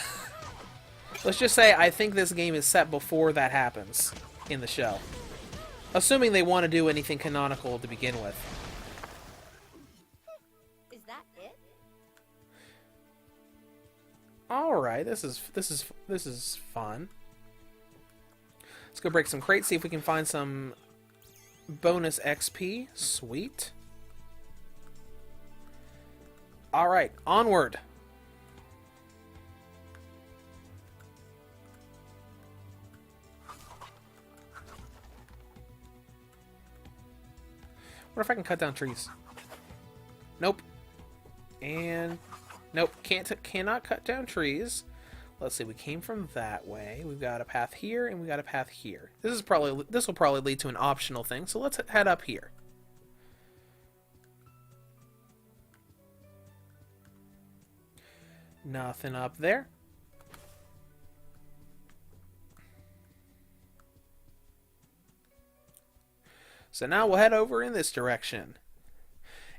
let's just say I think this game is set before that happens in the show. Assuming they want to do anything canonical to begin with. Is that it? Alright, this is fun. Let's go break some crates, see if we can find some bonus XP. Sweet. Alright, onward. What if I can cut down trees? Nope. And nope, cannot cut down trees. Let's see, we came from that way. We've got a path here and we got a path here. This will probably lead to an optional thing, so let's head up here. Nothing up there. So now we'll head over in this direction.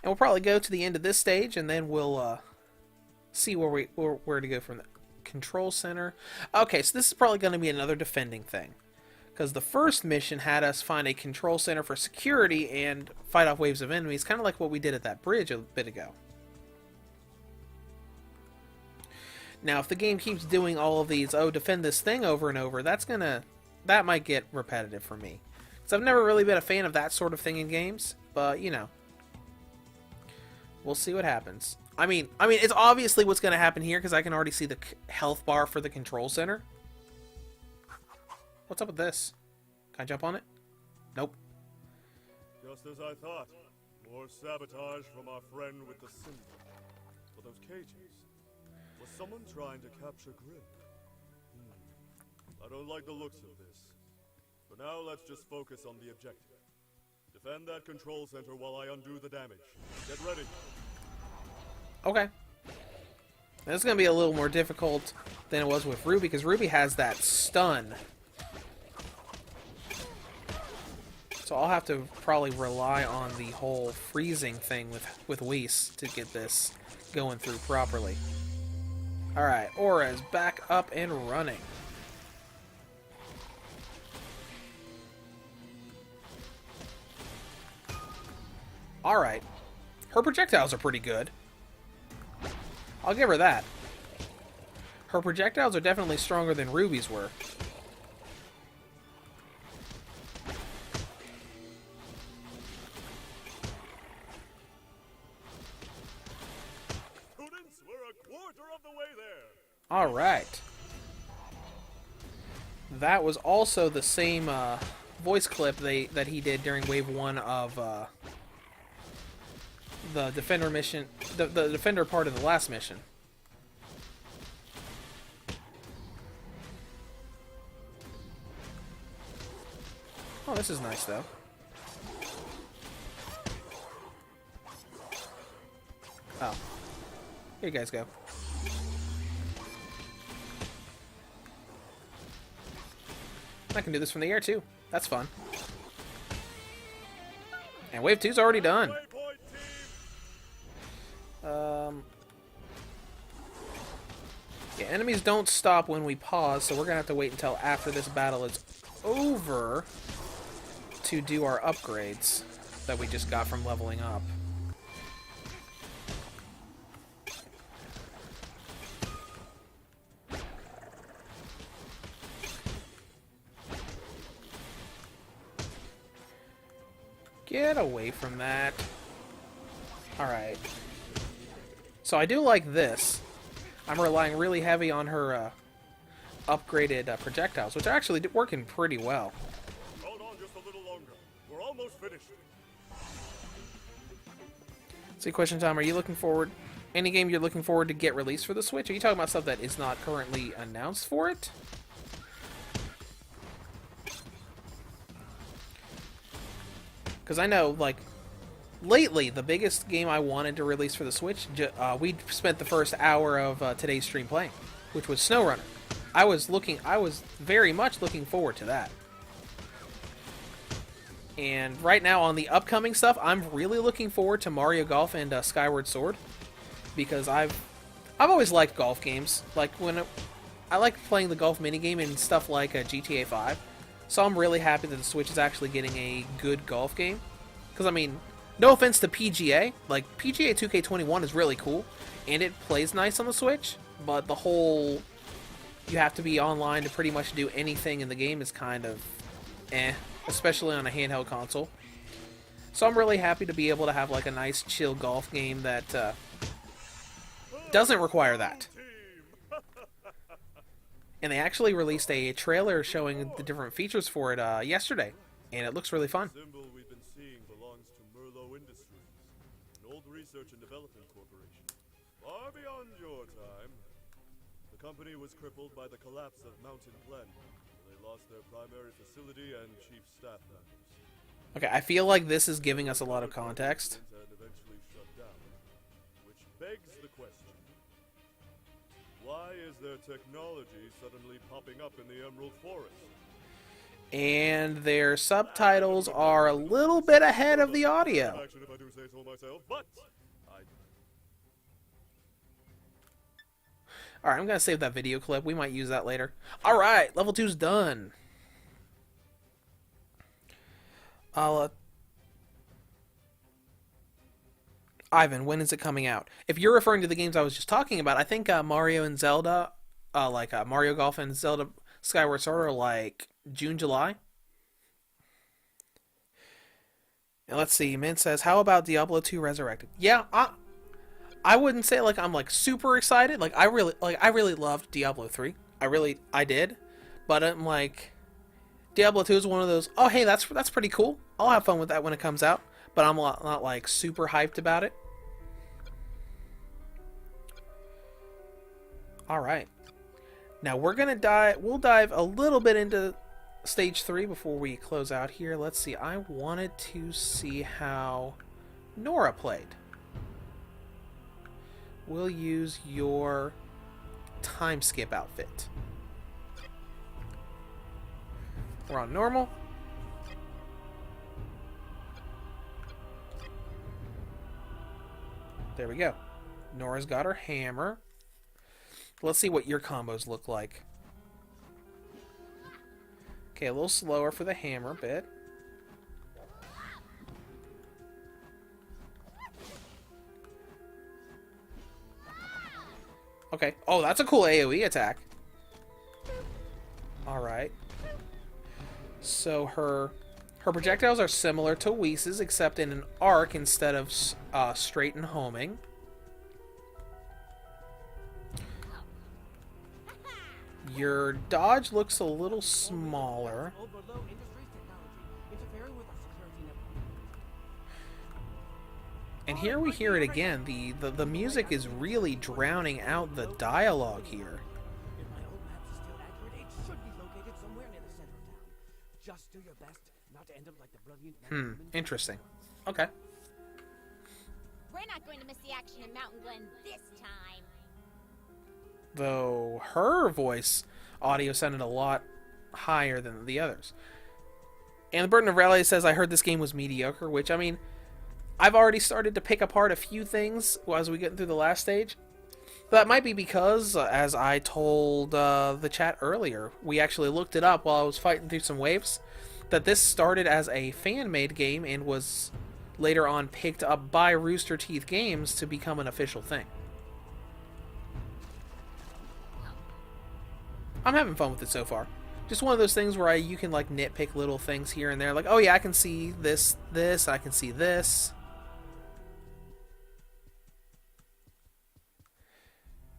And we'll probably go to the end of this stage and then we'll see where to go from the control center. Okay, so this is probably going to be another defending thing. Because the first mission had us find a control center for security and fight off waves of enemies, kind of like what we did at that bridge a bit ago. Now, if the game keeps doing all of these, defend this thing over and over, that might get repetitive for me. So I've never really been a fan of that sort of thing in games, but, you know, we'll see what happens. I mean, it's obviously what's going to happen here, because I can already see the health bar for the control center. What's up with this? Can I jump on it? Nope. Just as I thought. More sabotage from our friend with the symbol. For those cages. Was someone trying to capture Grid? I don't like the looks of this. For now, let's just focus on the objective. Defend that control center while I undo the damage. Get ready. Okay. This is going to be a little more difficult than it was with RWBY, because RWBY has that stun. So I'll have to probably rely on the whole freezing thing with Whis to get this going through properly. Alright, Aura is back up and running. Alright. Her projectiles are pretty good. I'll give her that. Her projectiles are definitely stronger than RWBY's were. Students, we're a quarter of the way there. Alright. That was also the same voice clip that he did during Wave 1 of the Defender mission, the Defender part of the last mission. Oh, this is nice, though. Oh. Here you guys go. I can do this from the air, too. That's fun. And Wave 2's already done. Yeah, enemies don't stop when we pause, so we're gonna have to wait until after this battle is over to do our upgrades that we just got from leveling up. Get away from that. Alright. So I do like this. I'm relying really heavy on her upgraded projectiles, which are actually working pretty well. Hold on just a little longer. We're almost finished. See, question time, are you looking forward Any game you're looking forward to get released for the Switch? Are you talking about stuff that is not currently announced for it? Because I know, like, lately, the biggest game I wanted to release for the Switch, we spent the first hour of today's stream playing, which was SnowRunner. I was very much looking forward to that. And right now, on the upcoming stuff, I'm really looking forward to Mario Golf and Skyward Sword, because I've always liked golf games. Like I like playing the golf minigame and stuff like GTA 5. So I'm really happy that the Switch is actually getting a good golf game. Because I mean, no offense to PGA, like PGA 2K21 is really cool, and it plays nice on the Switch. But the whole you have to be online to pretty much do anything in the game is kind of especially on a handheld console. So I'm really happy to be able to have like a nice chill golf game that doesn't require that. And they actually released a trailer showing the different features for it yesterday, and it looks really fun. The symbol we've been seeing belongs to Merlo Industries, an old research and development corporation, far beyond your time. The company was crippled by the collapse of Mountain Glen. They lost their primary facility and chief staff members. Okay, I feel like this is giving us a lot of context. And eventually shut down, which begs the question. Why is their technology suddenly popping up in the Emerald Forest? And their subtitles are a little bit ahead of the audio. Action if I do say so myself, but Alright, I'm going to save that video clip. We might use that later. Alright, level 2's done. Ivan, when is it coming out? If you're referring to the games I was just talking about, I think Mario and Zelda, Mario Golf and Zelda Skyward Sword are like June, July. And let's see, Mint says, how about Diablo 2 Resurrected? Yeah, I wouldn't say like I'm like super excited. I really loved Diablo 3. I did. But I'm like Diablo 2 is one of those, oh hey, that's pretty cool. I'll have fun with that when it comes out. But I'm not like super hyped about it. Alright. Now we'll dive a little bit into stage 3 before we close out here. Let's see, I wanted to see how Nora played. We'll use your time skip outfit. We're on normal. There we go. Nora's got her hammer. Let's see what your combos look like. Okay, a little slower for the hammer bit. Okay. Oh, that's a cool AoE attack. Alright. So her projectiles are similar to Whis', except in an arc instead of straight and homing. Your dodge looks a little smaller. And here we hear it again. The music is really drowning out the dialogue here. If my old maps are still accurate, it should be located somewhere near the center of town. Just do your best not to end up like the brilliant... Interesting. Okay. We're not going to miss the action in Mountain Glen this time. Though her voice audio sounded a lot higher than the others. And the Burden of Raleigh says, I heard this game was mediocre, which, I mean, I've already started to pick apart a few things as we get through the last stage. That might be because, as I told the chat earlier, we actually looked it up while I was fighting through some waves, that this started as a fan-made game and was later on picked up by Rooster Teeth Games to become an official thing. I'm having fun with it so far. Just one of those things where you can like nitpick little things here and there, like, oh yeah, I can see this, I can see this.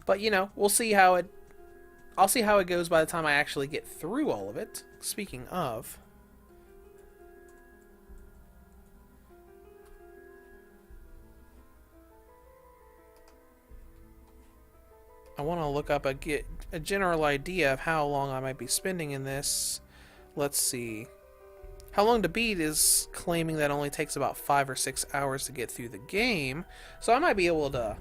But you know, I'll see how it goes by the time I actually get through all of it. Speaking of, I want to look up get a general idea of how long I might be spending in this. Let's see. How Long to Beat is claiming that only takes about 5 or 6 hours to get through the game, so I might be able to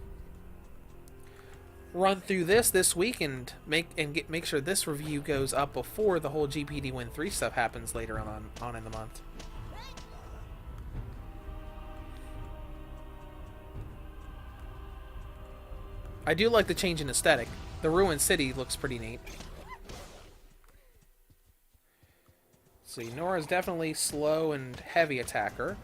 run through this week and make sure this review goes up before the whole GPD Win 3 stuff happens later on in the month. I do like the change in aesthetic. The ruined city looks pretty neat. See, Nora's definitely slow and heavy attacker.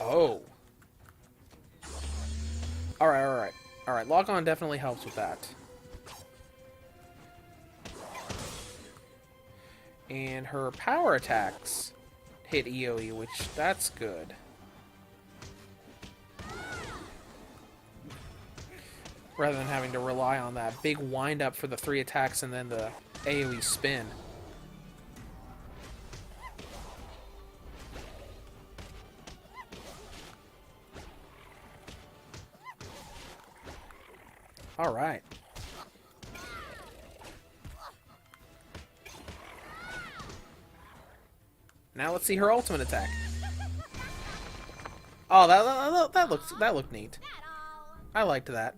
Oh. Alright, alright. Alright, lock on definitely helps with that. And her power attacks hit EOE, which that's good. Rather than having to rely on that big wind up for the 3 attacks and then the AoE spin. Alright. Now let's see her ultimate attack. Oh, that looked neat. I liked that.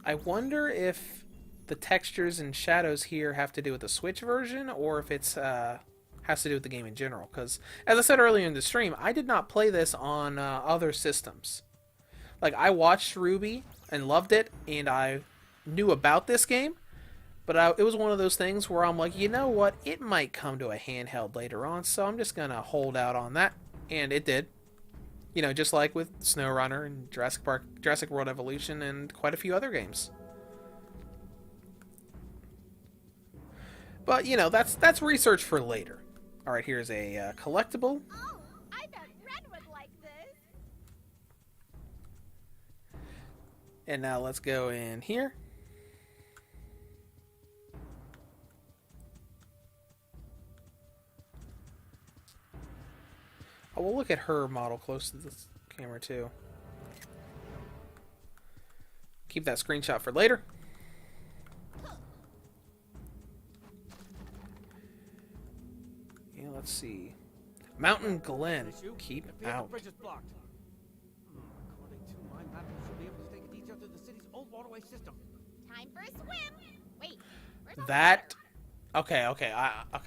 I wonder if the textures and shadows here have to do with the Switch version, or if it's has to do with the game in general. Because, as I said earlier in the stream, I did not play this on other systems. Like, I watched RWBY and loved it, and I knew about this game, but it was one of those things where I'm like, you know what, it might come to a handheld later on, so I'm just going to hold out on that, and it did. You know, just like with SnowRunner and Jurassic World Evolution and quite a few other games. But, you know, that's research for later. Alright, here's a collectible. Oh, I bet Red would like this. And now let's go in here. Oh, we'll look at her model close to this camera too. Keep that screenshot for later. Yeah, let's see. Mountain Glen. Keep out. According to my map, we should be able to take a detour through the city's old waterway system. Time for a swim. Wait, where's all the That... water? Okay,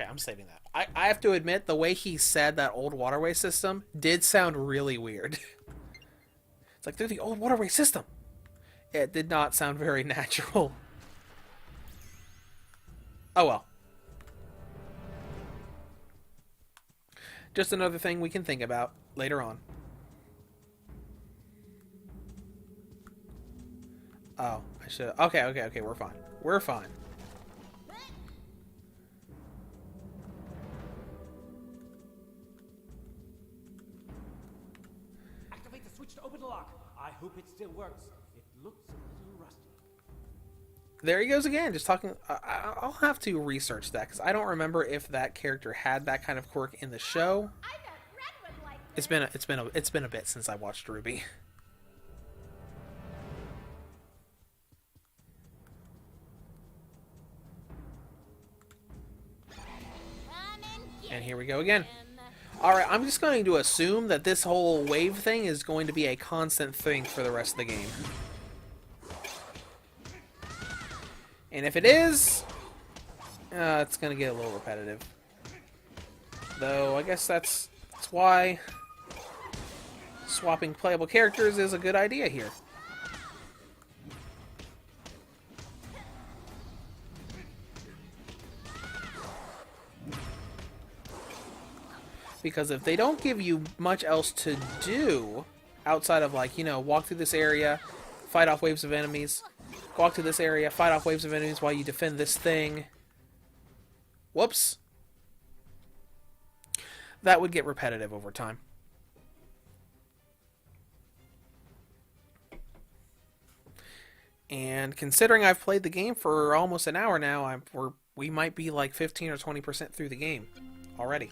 I'm saving that. I have to admit, the way he said that old waterway system did sound really weird. It's like, they're the old waterway system. It did not sound very natural. Oh well. Just another thing we can think about later on. Oh, I should... Okay, we're fine. We're fine. Activate the switch to open the lock. I hope it still works. It looks a little rusty. There he goes again, just talking... I'll have to research that, because I don't remember if that character had that kind of quirk in the show. I bet Red would like this. It's been a bit since I watched RWBY. And here we go again. Alright, I'm just going to assume that this whole wave thing is going to be a constant thing for the rest of the game. And if it is, it's going to get a little repetitive. Though, I guess that's why swapping playable characters is a good idea here. Because if they don't give you much else to do outside of, like, you know, walk through this area, fight off waves of enemies, walk to this area, fight off waves of enemies while you defend this thing. Whoops. That would get repetitive over time. And considering I've played the game for almost an hour now, we might be like 15 or 20% through the game already.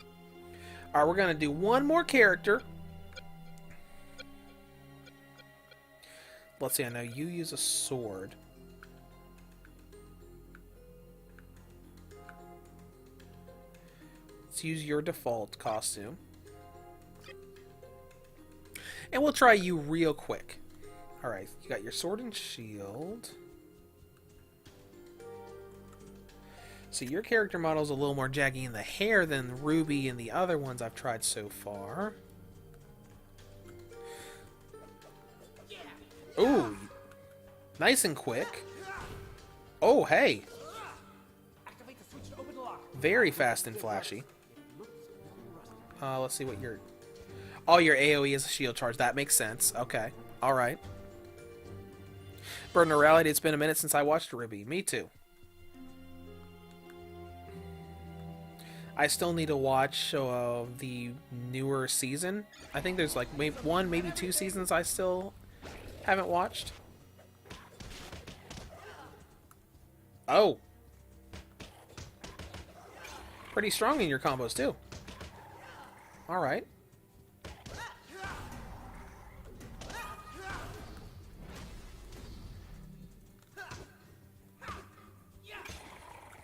All right, we're gonna do one more character. Let's see. I know you use a sword. Let's use your default costume. And we'll try you real quick. Alright, you got your sword and shield. So your character model is a little more jaggy in the hair than RWBY and the other ones I've tried so far. Ooh, nice and quick. Oh, hey. Very fast and flashy. Let's see what your... Oh, your AoE is a shield charge. That makes sense. Okay. Alright. Burden of Reality, it's been a minute since I watched RWBY. Me too. I still need to watch the newer season. I think there's like one, maybe 2 seasons I still haven't watched. Oh. Pretty strong in your combos too. Alright.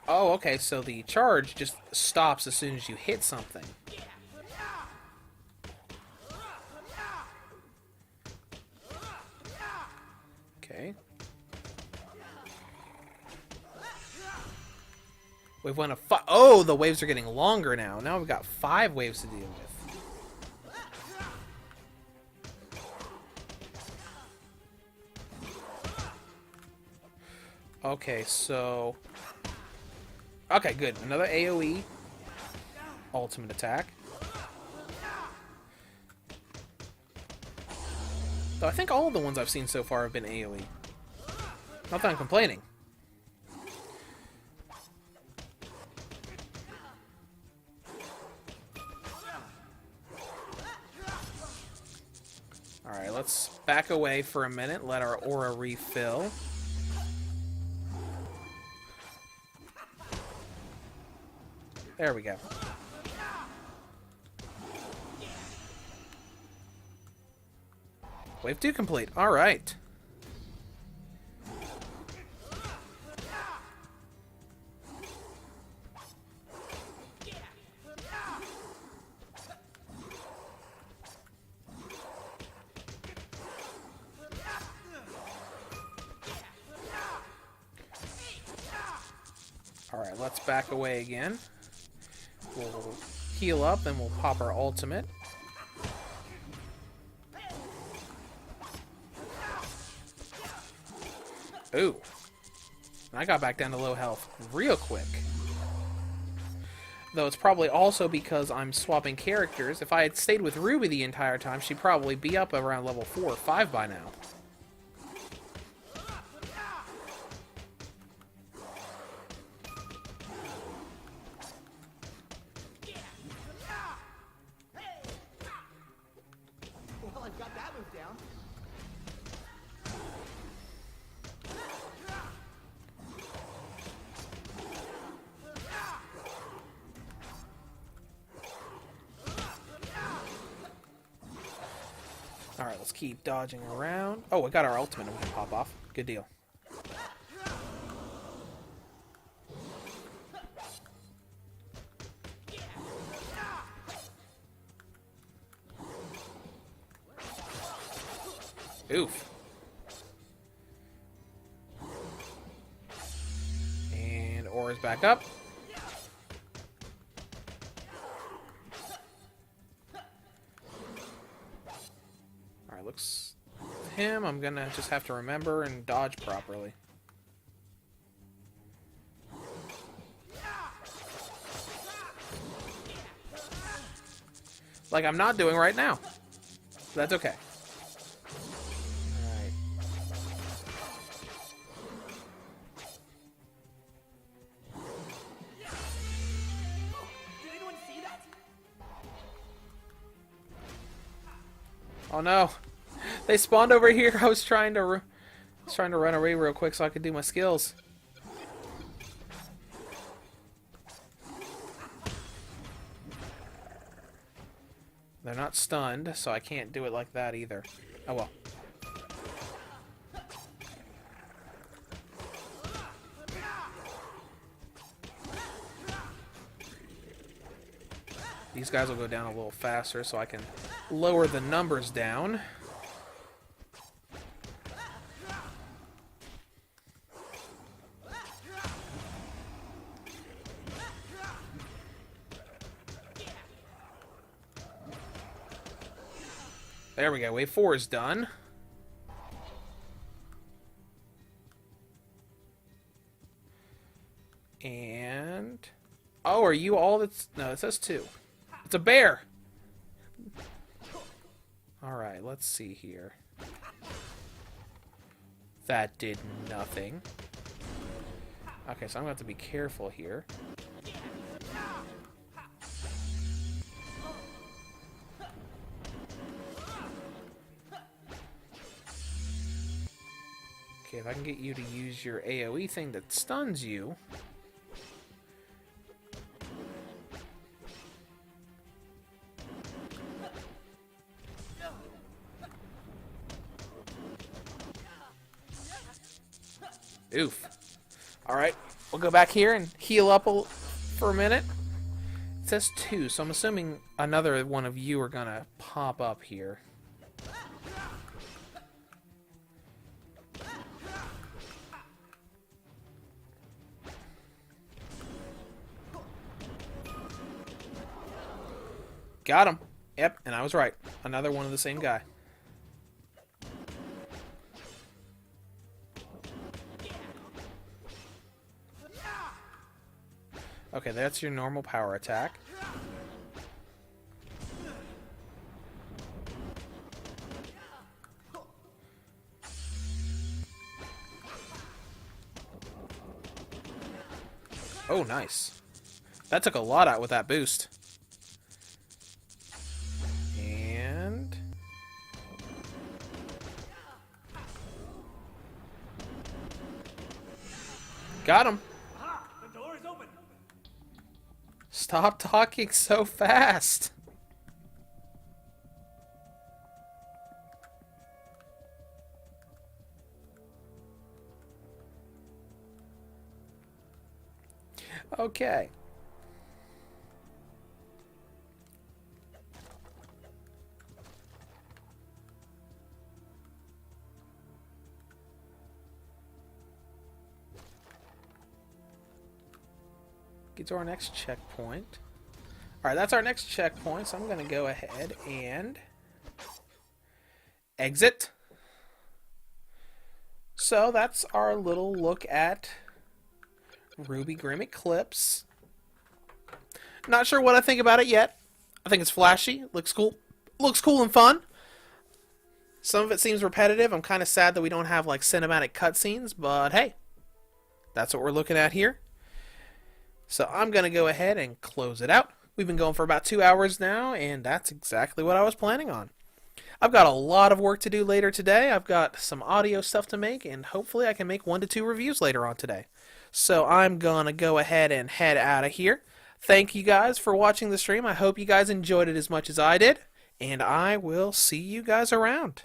Oh, okay, so the charge just stops as soon as you hit something. Okay. We've won a oh, the waves are getting longer now. Now we've got 5 waves to deal with. Okay, so... Okay, good. Another AoE. Ultimate attack. Though I think all of the ones I've seen so far have been AoE. Not that I'm complaining. Alright, let's back away for a minute. Let our aura refill. There we go. Wave 2 complete. Alright. Alright, let's back away again. We'll heal up, then we'll pop our ultimate. Ooh. I got back down to low health real quick. Though it's probably also because I'm swapping characters. If I had stayed with RWBY the entire time, she'd probably be up around level 4 or 5 by now. Alright, let's keep dodging around. Oh, we got our ultimate and we can pop off. Good deal. Oof. And aura's back up. Alright, looks him. I'm gonna just have to remember and dodge properly. Like I'm not doing right now. That's okay. Alright. Did anyone see that? Oh no. They spawned over here. I was trying to Just trying to run away real quick so I can do my skills. They're not stunned, so I can't do it like that either. Oh well. These guys will go down a little faster so I can lower the numbers down. There we go. Wave 4 is done. And... oh, are you all that's... no, it says 2. It's a bear! Alright, let's see here. That did nothing. Okay, so I'm going to have to be careful here. Okay, if I can get you to use your AoE thing that stuns you... oof. Alright, we'll go back here and heal up for a minute. It says 2, so I'm assuming another one of you are gonna pop up here. Got him. Yep, and I was right. Another one of the same guy. Okay, that's your normal power attack. Oh, nice. That took a lot out with that boost. And... got him. The door is open. Stop talking so fast. Okay. Get to our next checkpoint. Alright, that's our next checkpoint, so I'm going to go ahead and exit. So that's our little look at RWBY Grim Eclipse. Not sure what I think about it yet. I think it's flashy, looks cool and fun. Some of it seems repetitive. I'm kind of sad that we don't have like cinematic cutscenes, but hey, that's what we're looking at here. So I'm going to go ahead and close it out. We've been going for about 2 hours now, and that's exactly what I was planning on. I've got a lot of work to do later today. I've got some audio stuff to make, and hopefully I can make 1 to 2 reviews later on today. So I'm going to go ahead and head out of here. Thank you guys for watching the stream. I hope you guys enjoyed it as much as I did, and I will see you guys around.